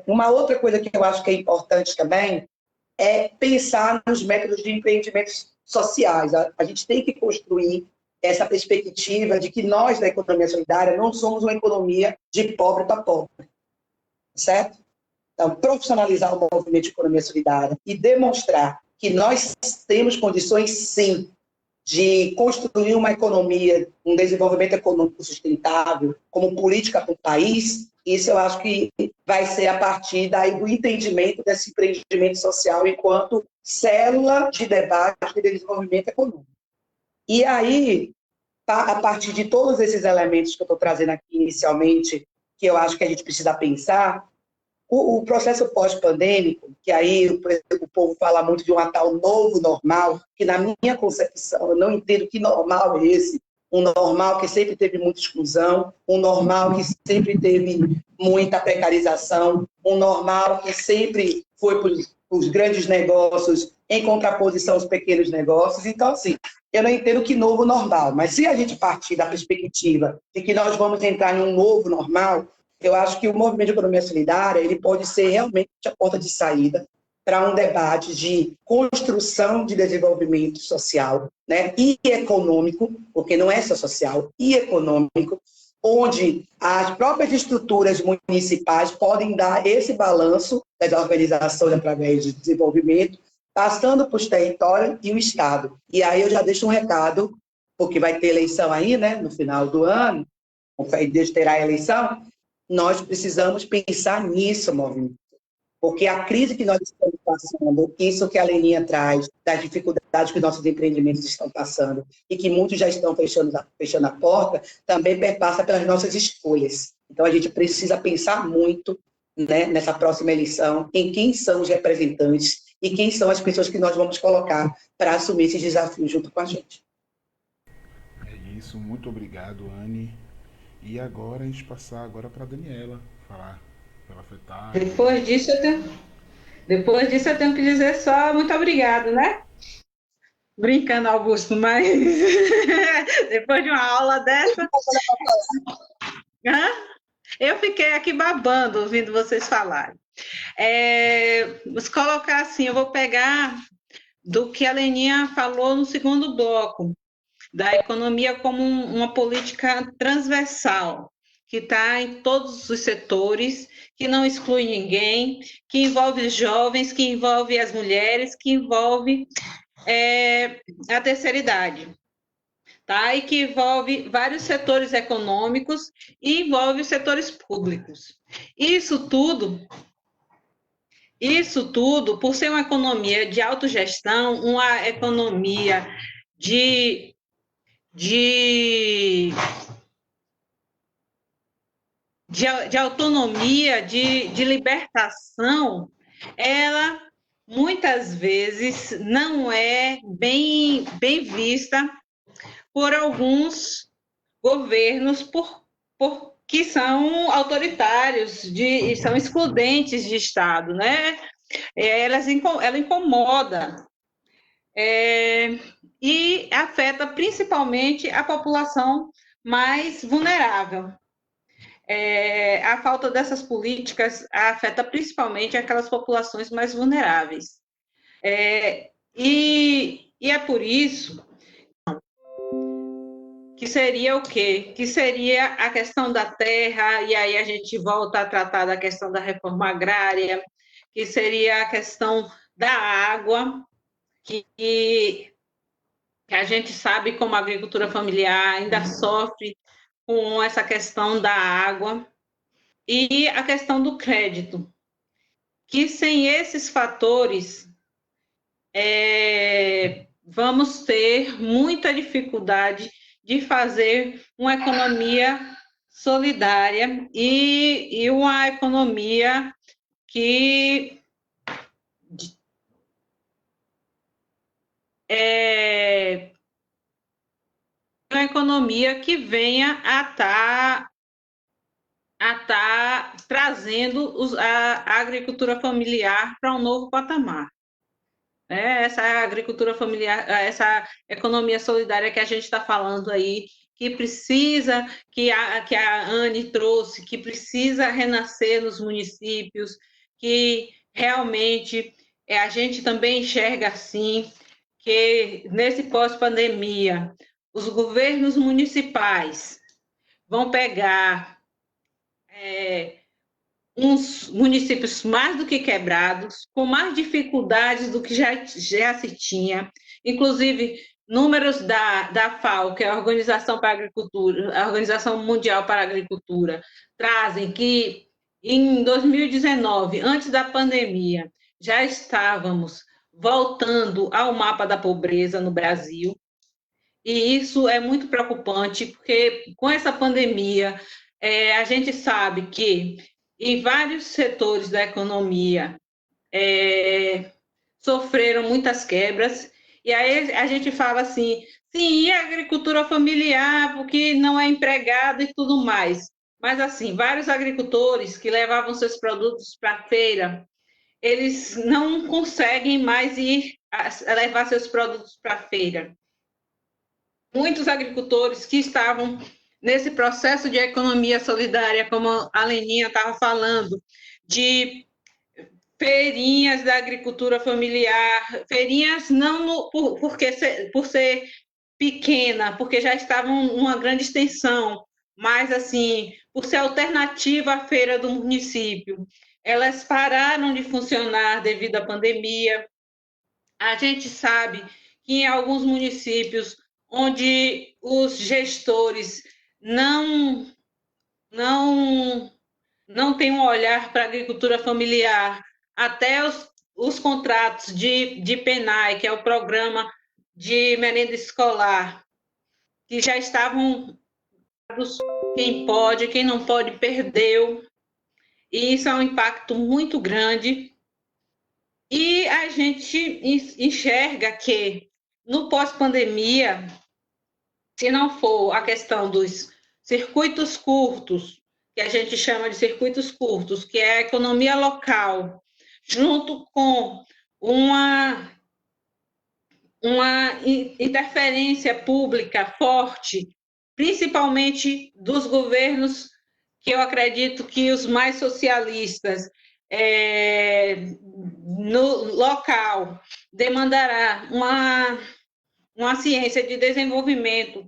Uma outra coisa que eu acho que é importante também é pensar nos métodos de empreendimentos sociais. A gente tem que construir essa perspectiva de que nós, da economia solidária, não somos uma economia de pobre para pobre, certo? Então, profissionalizar o movimento de economia solidária e demonstrar que nós temos condições, sim, de construir uma economia, um desenvolvimento econômico sustentável, como política para o país. Isso eu acho que vai ser a partir daí do entendimento desse empreendimento social enquanto célula de debate de desenvolvimento econômico. E aí, a partir de todos esses elementos que eu estou trazendo aqui inicialmente, que eu acho que a gente precisa pensar, o processo pós-pandêmico, que aí o povo fala muito de um tal novo normal, que na minha concepção eu não entendo que normal é esse, um normal que sempre teve muita exclusão, um normal que sempre teve muita precarização, um normal que sempre foi para os grandes negócios em contraposição aos pequenos negócios. Então, assim, eu não entendo que novo normal, mas se a gente partir da perspectiva de que nós vamos entrar em um novo normal, eu acho que o movimento de economia solidária ele pode ser realmente a porta de saída para um debate de construção de desenvolvimento social, né, e econômico, porque não é só social, e econômico, onde as próprias estruturas municipais podem dar esse balanço das organizações através de desenvolvimento, passando para os territórios e o Estado. E aí eu já deixo um recado, porque vai ter eleição aí, né, no final do ano, com fé em Deus terá eleição, nós precisamos pensar nisso, movimento. Porque a crise que nós estamos passando, isso que a Leninha traz, das dificuldades que nossos empreendimentos estão passando, e que muitos já estão fechando a porta, também perpassa pelas nossas escolhas. Então, a gente precisa pensar muito, né, nessa próxima eleição, em quem são os representantes e quem são as pessoas que nós vamos colocar para assumir esses desafios junto com a gente. É isso, muito obrigado, Anne. E agora a gente passar agora para a Daniela falar pela FETAG. Depois disso eu tenho que dizer só muito obrigado, né? Brincando, Augusto, mas depois de uma aula dessa, eu fiquei aqui babando ouvindo vocês falarem. Vou colocar assim, eu vou pegar do que a Leninha falou no segundo bloco, da economia como uma política transversal, que está em todos os setores, que não exclui ninguém, que envolve os jovens, que envolve as mulheres, que envolve a terceira idade, tá? E que envolve vários setores econômicos e envolve os setores públicos. Isso tudo, por ser uma economia de autogestão, uma economia de de autonomia, de libertação, ela muitas vezes não é bem vista por alguns governos que são autoritários, são excludentes de Estado, né? Ela incomoda e afeta principalmente a população mais vulnerável. A falta dessas políticas afeta principalmente aquelas populações mais vulneráveis. E é por isso que seria o quê? Que seria a questão da terra, e aí a gente volta a tratar da questão da reforma agrária, que seria a questão da água, que a gente sabe como a agricultura familiar ainda sofre com essa questão da água, e a questão do crédito, que sem esses fatores vamos ter muita dificuldade de fazer uma economia solidária e uma economia que venha a estar trazendo a agricultura familiar para um novo patamar. Essa agricultura familiar, essa economia solidária que a gente está falando aí, que precisa, que a Anne trouxe, que precisa renascer nos municípios, que realmente a gente também enxerga assim, que nesse pós-pandemia, os governos municipais vão pegar uns municípios mais do que quebrados, com mais dificuldades do que já se tinha, inclusive números da FAO, que é a Organização para a Agricultura, a Organização Mundial para a Agricultura, trazem que em 2019, antes da pandemia, já estávamos voltando ao mapa da pobreza no Brasil, e isso é muito preocupante, porque com essa pandemia, a gente sabe que em vários setores da economia sofreram muitas quebras, e aí a gente fala assim, sim, e a agricultura familiar, porque não é empregado e tudo mais. Mas, assim, vários agricultores que levavam seus produtos para a feira, eles não conseguem mais ir a levar seus produtos para a feira. Muitos agricultores que estavam nesse processo de economia solidária, como a Leninha estava falando, de feirinhas da agricultura familiar, feirinhas não por ser pequena, porque já estavam numa grande extensão, mas assim, por ser alternativa à feira do município, elas pararam de funcionar devido à pandemia. A gente sabe que em alguns municípios onde os gestores não têm um olhar para a agricultura familiar, até os contratos de PENAE, que é o Programa de Merenda Escolar, que já estavam quem pode, quem não pode, perdeu, e isso é um impacto muito grande. E a gente enxerga que no pós-pandemia, se não for a questão dos circuitos curtos, que a gente chama de circuitos curtos, que é a economia local, junto com uma interferência pública forte, principalmente dos governos, que eu acredito que os mais socialistas no local demandará uma ciência de desenvolvimento,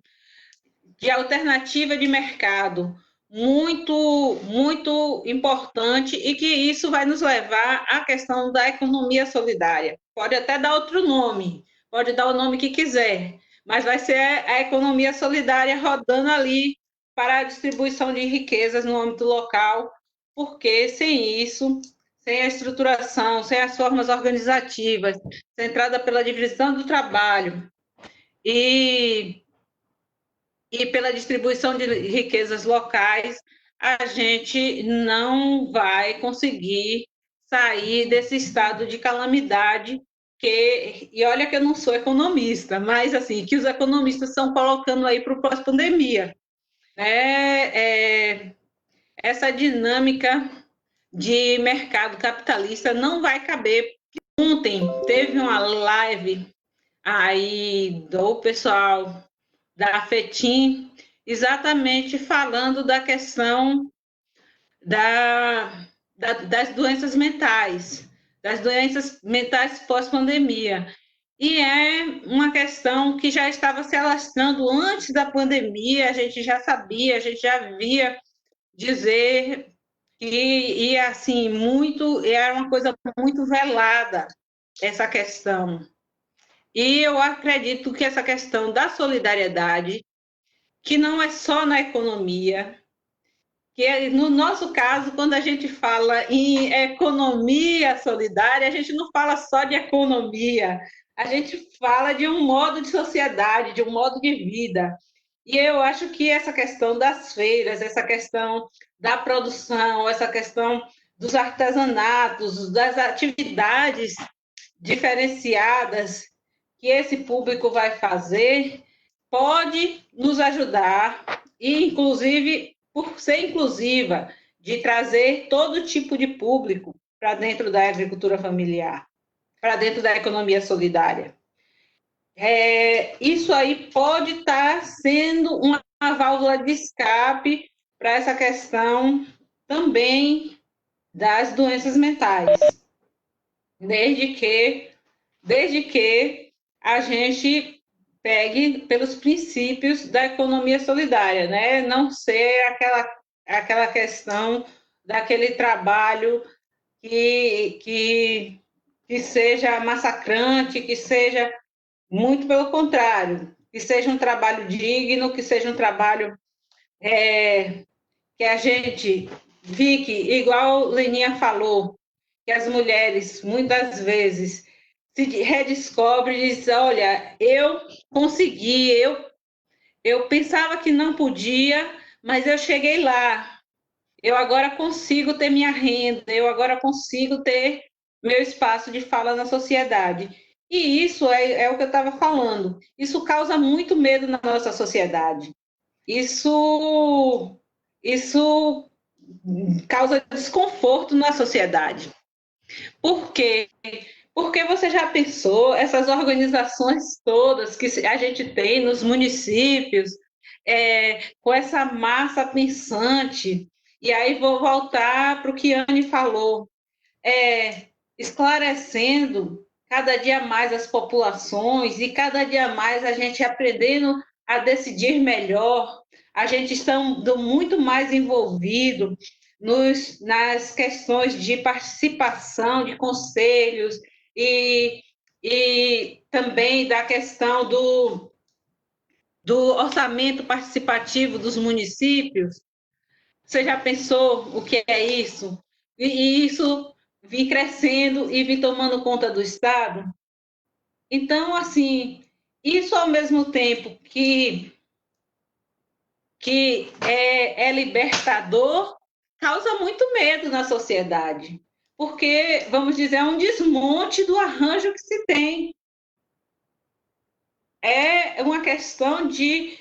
de alternativa de mercado muito, muito importante, e que isso vai nos levar à questão da economia solidária. Pode até dar outro nome, pode dar o nome que quiser, mas vai ser a economia solidária rodando ali para a distribuição de riquezas no âmbito local, porque sem isso, sem a estruturação, sem as formas organizativas, centrada pela divisão do trabalho e e pela distribuição de riquezas locais, a gente não vai conseguir sair desse estado de calamidade e olha que eu não sou economista, mas assim, que os economistas estão colocando aí para o pós-pandemia. Essa dinâmica de mercado capitalista não vai caber. Ontem teve uma live aí do pessoal da FETIM, exatamente falando da questão das doenças mentais pós-pandemia. E é uma questão que já estava se alastrando antes da pandemia, a gente já sabia, a gente já via dizer que assim, era uma coisa muito velada, essa questão. E eu acredito que essa questão da solidariedade, que não é só na economia, que no nosso caso, quando a gente fala em economia solidária, a gente não fala só de economia, a gente fala de um modo de sociedade, de um modo de vida. E eu acho que essa questão das feiras, essa questão da produção, essa questão dos artesanatos, das atividades diferenciadas que esse público vai fazer, pode nos ajudar, e inclusive, por ser inclusiva, de trazer todo tipo de público para dentro da agricultura familiar, para dentro da economia solidária. Isso aí pode estar sendo uma válvula de escape para essa questão também das doenças mentais, desde que a gente pegue pelos princípios da economia solidária, né? Não ser aquela questão daquele trabalho que seja massacrante, que seja, muito pelo contrário, que seja um trabalho digno, que seja um trabalho que a gente fique, igual Leninha falou, que as mulheres, muitas vezes, se redescobrem e dizem, olha, eu consegui, eu pensava que não podia, mas eu cheguei lá. Eu agora consigo ter minha renda, eu agora consigo ter meu espaço de fala na sociedade. E isso é o que eu estava falando. Isso causa muito medo na nossa sociedade. Isso causa desconforto na sociedade. Por quê? Porque você já pensou essas organizações todas que a gente tem nos municípios, com essa massa pensante, e aí vou voltar para o que a Anne falou, esclarecendo cada dia mais as populações e cada dia mais a gente aprendendo a decidir melhor, a gente estando muito mais envolvido nas questões de participação de conselhos e também da questão do orçamento participativo dos municípios. Você já pensou o que é isso? E isso vir crescendo e vir tomando conta do Estado? Então, assim, isso ao mesmo tempo que é libertador, causa muito medo na sociedade, porque, vamos dizer, é um desmonte do arranjo que se tem. É uma questão de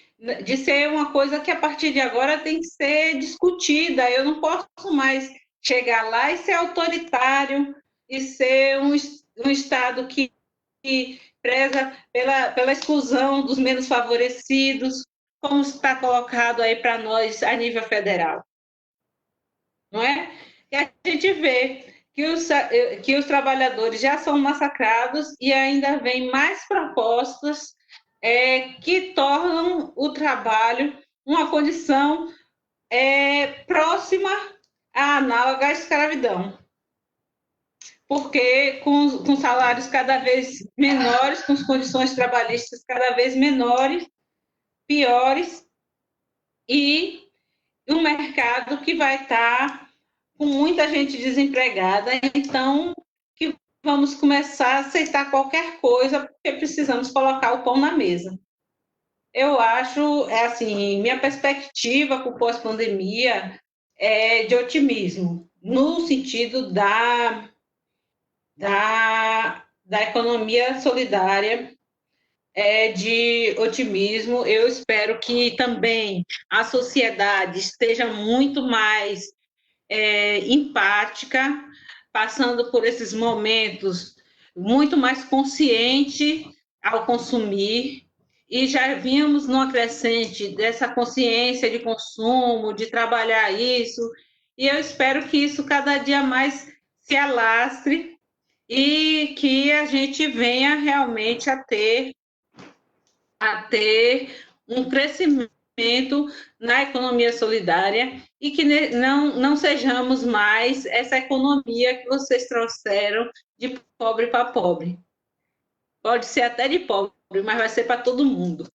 ser uma coisa que, a partir de agora, tem que ser discutida. Eu não posso mais chegar lá e ser autoritário e ser um Estado que preza pela exclusão dos menos favorecidos, como está colocado aí para nós a nível federal. Não é? E a gente vê que os trabalhadores já são massacrados e ainda vem mais propostas que tornam o trabalho uma condição próxima à análoga à escravidão. Porque com salários cada vez menores, com as condições trabalhistas cada vez menores, piores, e um mercado que vai estar com muita gente desempregada, então que vamos começar a aceitar qualquer coisa, porque precisamos colocar o pão na mesa. Eu acho, assim, minha perspectiva para o pós-pandemia é de otimismo, no sentido da economia solidária, de otimismo. Eu espero que também a sociedade esteja muito mais empática, passando por esses momentos muito mais consciente ao consumir, e já vimos numa crescente dessa consciência de consumo, de trabalhar isso, e eu espero que isso cada dia mais se alastre e que a gente venha realmente a ter um crescimento na economia solidária e que não sejamos mais essa economia que vocês trouxeram de pobre para pobre. Pode ser até de pobre, mas vai ser para todo mundo.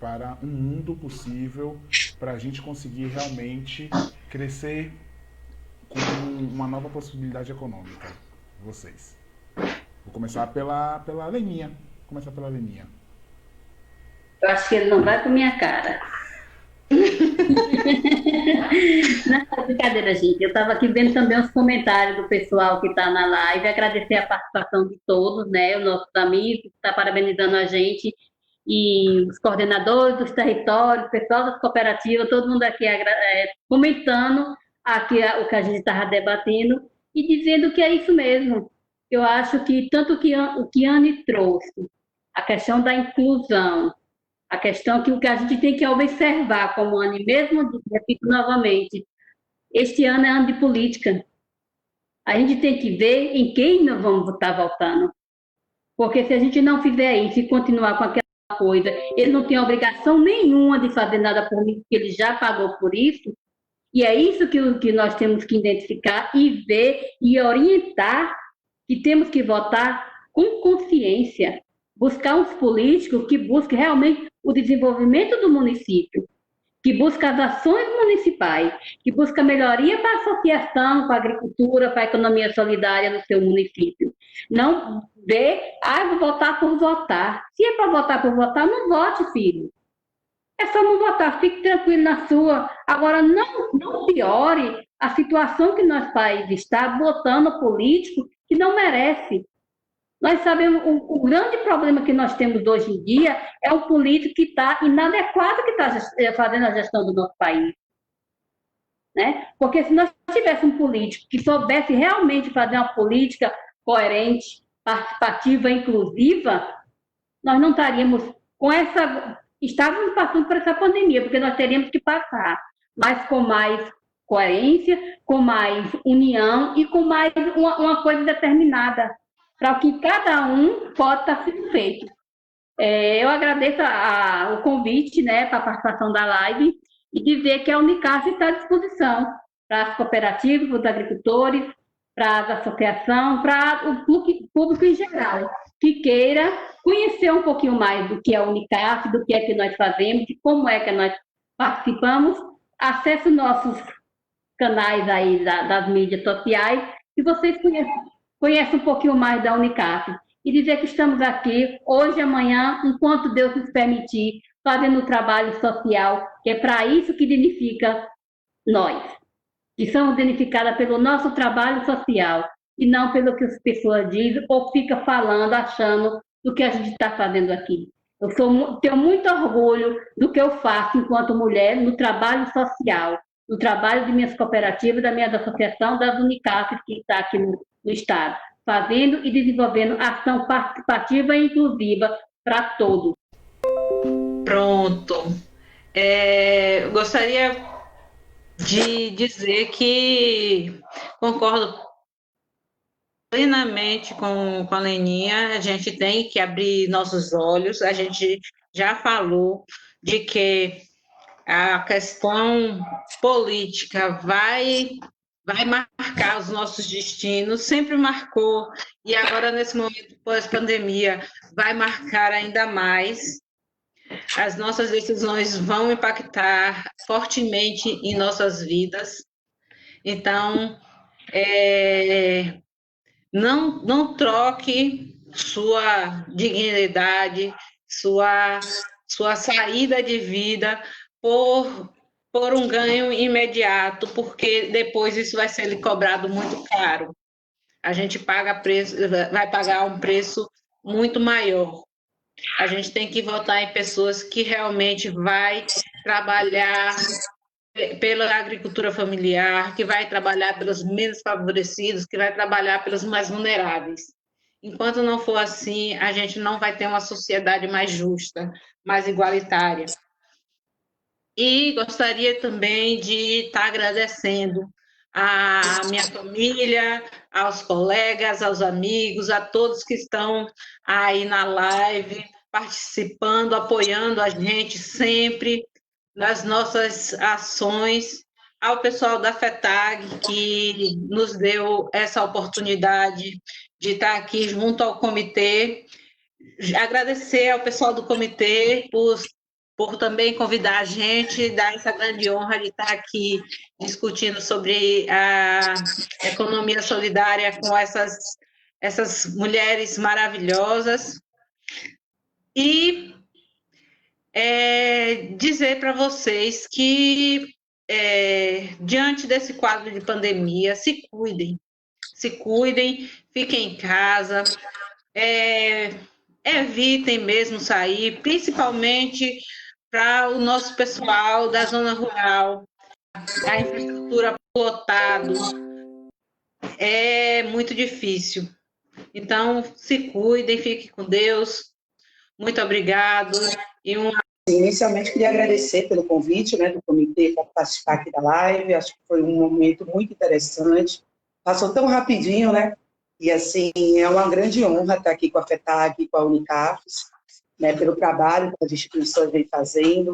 Para um mundo possível, para a gente conseguir realmente crescer com uma nova possibilidade econômica. Vocês. Vou começar pela Leninha. Vou começar pela Leninha. Eu acho que ele não vai com minha cara. Não, brincadeira, gente. Eu estava aqui vendo também os comentários do pessoal que está na live, agradecer a participação de todos, né? Os nossos amigos que estão parabenizando a gente, e os coordenadores dos territórios, o pessoal das cooperativas, todo mundo aqui comentando aqui o que a gente estava debatendo e dizendo que é isso mesmo. Eu acho que tanto o que Anne trouxe, a questão da inclusão, a questão que o que a gente tem que observar, como a Anne mesmo disse, repito novamente, este ano é ano de política. A gente tem que ver em quem nós vamos estar votando. Porque se a gente não fizer isso e continuar com aquela coisa, ele não tem obrigação nenhuma de fazer nada por mim, porque ele já pagou por isso. E é isso que nós temos que identificar e ver e orientar, que temos que votar com consciência, buscar uns políticos que busquem realmente o desenvolvimento do município, que busquem as ações municipais, que busquem melhoria para a associação, para a agricultura, para a economia solidária no seu município. Não vou votar por votar. Se é para votar por votar, não vote, filho. É só não votar, fique tranquilo na sua. Agora, não piore a situação que nosso país está botando político que não merece. Nós sabemos, o grande problema que nós temos hoje em dia é o político que está inadequado, que está fazendo a gestão do nosso país. Né? Porque se nós tivéssemos um político que soubesse realmente fazer uma política coerente, participativa, inclusiva, nós não estaríamos com essa... Estávamos passando por essa pandemia, porque nós teríamos que passar, mas com mais coerência, com mais união e com mais uma coisa determinada, para que cada um possa estar sendo feito. Eu agradeço o convite, né, para a participação da live e dizer que a Unicaf está à disposição para as cooperativas, para os agricultores, para as associações, para o público em geral, que queira conhecer um pouquinho mais do que é a Unicaf, do que é que nós fazemos, de como é que nós participamos. Acesse nossos canais aí das mídias sociais, que vocês conhecem um pouquinho mais da Unicap. E dizer que estamos aqui, hoje e amanhã, enquanto Deus nos permitir, fazendo o trabalho social, que é para isso que dignifica nós, que somos dignificadas pelo nosso trabalho social, e não pelo que as pessoas dizem ou fica falando, achando do que a gente está fazendo aqui. Tenho muito orgulho do que eu faço enquanto mulher no trabalho social, no trabalho de minhas cooperativas, da minha associação, das Unicap, que está aqui no Estado, fazendo e desenvolvendo ação participativa e inclusiva para todos. Pronto. Gostaria de dizer que concordo plenamente com a Leninha. A gente tem que abrir nossos olhos. A gente já falou de que a questão política vai marcar os nossos destinos, sempre marcou, e agora, nesse momento pós-pandemia, vai marcar ainda mais. As nossas decisões vão impactar fortemente em nossas vidas. Então, não troque sua dignidade, sua saída de vida por um ganho imediato, porque depois isso vai ser lhe cobrado muito caro. A gente vai pagar um preço muito maior. A gente tem que votar em pessoas que realmente vai trabalhar pela agricultura familiar, que vai trabalhar pelos menos favorecidos, que vai trabalhar pelos mais vulneráveis. Enquanto não for assim, a gente não vai ter uma sociedade mais justa, mais igualitária. E gostaria também de estar agradecendo à minha família, aos colegas, aos amigos, a todos que estão aí na live, participando, apoiando a gente sempre nas nossas ações, ao pessoal da FETAG, que nos deu essa oportunidade de estar aqui junto ao comitê. Agradecer ao pessoal do comitê por também convidar a gente, dar essa grande honra de estar aqui discutindo sobre a economia solidária com essas mulheres maravilhosas. E dizer para vocês que, diante desse quadro de pandemia, se cuidem, fiquem em casa, evitem mesmo sair, principalmente para o nosso pessoal da zona rural. A infraestrutura lotada é muito difícil. Então, se cuidem, fiquem com Deus. Muito obrigado. Inicialmente, queria agradecer pelo convite, né, do comitê para participar aqui da live. Acho que foi um momento muito interessante. Passou tão rapidinho, né? E, assim, é uma grande honra estar aqui com a FETAG, com a Unicafes, né, pelo trabalho que as instituições vêm fazendo.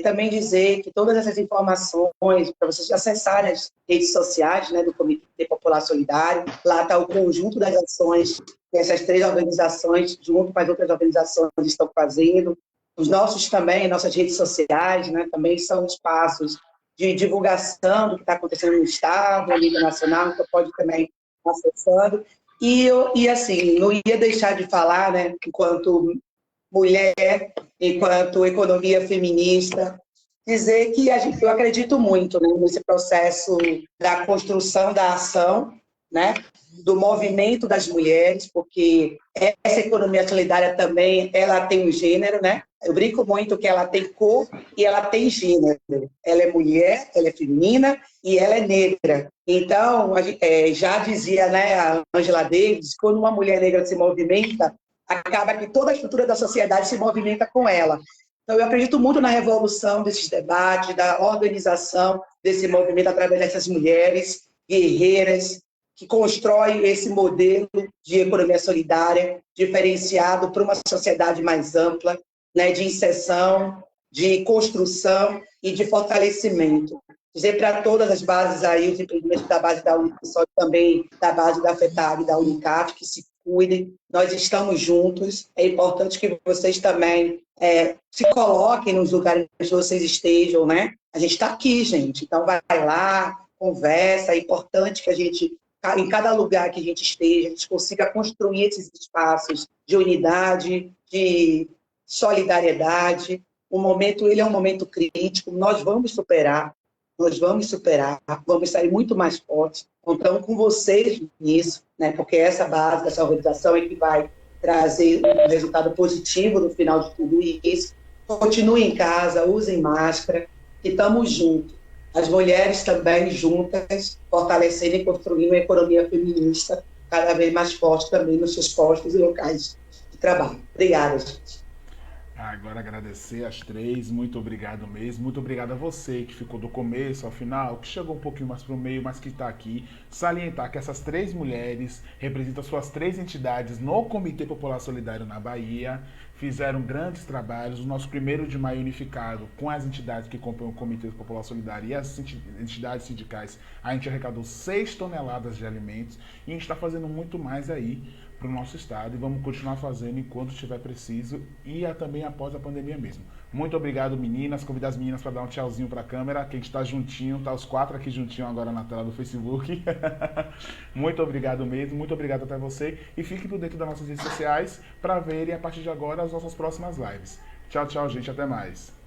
Também dizer que todas essas informações, para vocês acessarem as redes sociais, né, do Comitê Popular Solidário, lá está o conjunto das ações que essas 3 organizações, junto com as outras organizações, estão fazendo. Os nossos também, nossas redes sociais, né, também são espaços de divulgação do que está acontecendo no Estado, a nível nacional, então pode também estar acessando. E assim, não ia deixar de falar, né, enquanto mulher, enquanto economia feminista, dizer que eu acredito muito, né, nesse processo da construção da ação, né, do movimento das mulheres, porque essa economia solidária também, ela tem um gênero, né? Eu brinco muito que ela tem cor e ela tem gênero. Ela é mulher, ela é feminina e ela é negra. Então, já dizia, né, a Angela Davis, quando uma mulher negra se movimenta, acaba que toda a estrutura da sociedade se movimenta com ela. Então, eu acredito muito na revolução desses debates, da organização desse movimento através dessas mulheres guerreiras, que constrói esse modelo de economia solidária diferenciado para uma sociedade mais ampla, né, de inserção, de construção e de fortalecimento. Dizer para todas as bases aí, os empreendimentos da base da Unicap, também da base da FETAG e da Unicap, que se cuidem, nós estamos juntos, é importante que vocês também se coloquem nos lugares que vocês estejam, né? A gente está aqui, gente, então vai lá, conversa. É importante que a gente, em cada lugar que a gente esteja, a gente consiga construir esses espaços de unidade, de solidariedade. O momento, ele é um momento crítico, nós vamos sair muito mais fortes. Contamos com vocês nisso, né? Porque essa base dessa organização é que vai trazer um resultado positivo no final de tudo isso. Continuem em casa, usem máscara, e estamos juntos. As mulheres também juntas, fortalecendo e construindo uma economia feminista cada vez mais forte também nos seus postos e locais de trabalho. Obrigada, gente. Agora agradecer as três, muito obrigado mesmo, muito obrigado a você que ficou do começo ao final, que chegou um pouquinho mais pro meio, mas que está aqui. Salientar que essas três mulheres representam suas três entidades no Comitê Popular Solidário na Bahia, fizeram grandes trabalhos, o nosso 1º de maio unificado com as entidades que compõem o Comitê Popular Solidário e as entidades sindicais, a gente arrecadou 6 toneladas de alimentos e a gente está fazendo muito mais aí para o nosso estado e vamos continuar fazendo enquanto estiver preciso e também após a pandemia mesmo. Muito obrigado, meninas. Convidar as meninas para dar um tchauzinho para a câmera, que a gente está juntinho, tá os 4 aqui juntinho agora na tela do Facebook. Muito obrigado mesmo, muito obrigado até você e fiquem por dentro das nossas redes sociais para verem a partir de agora as nossas próximas lives. Tchau, tchau, gente, até mais.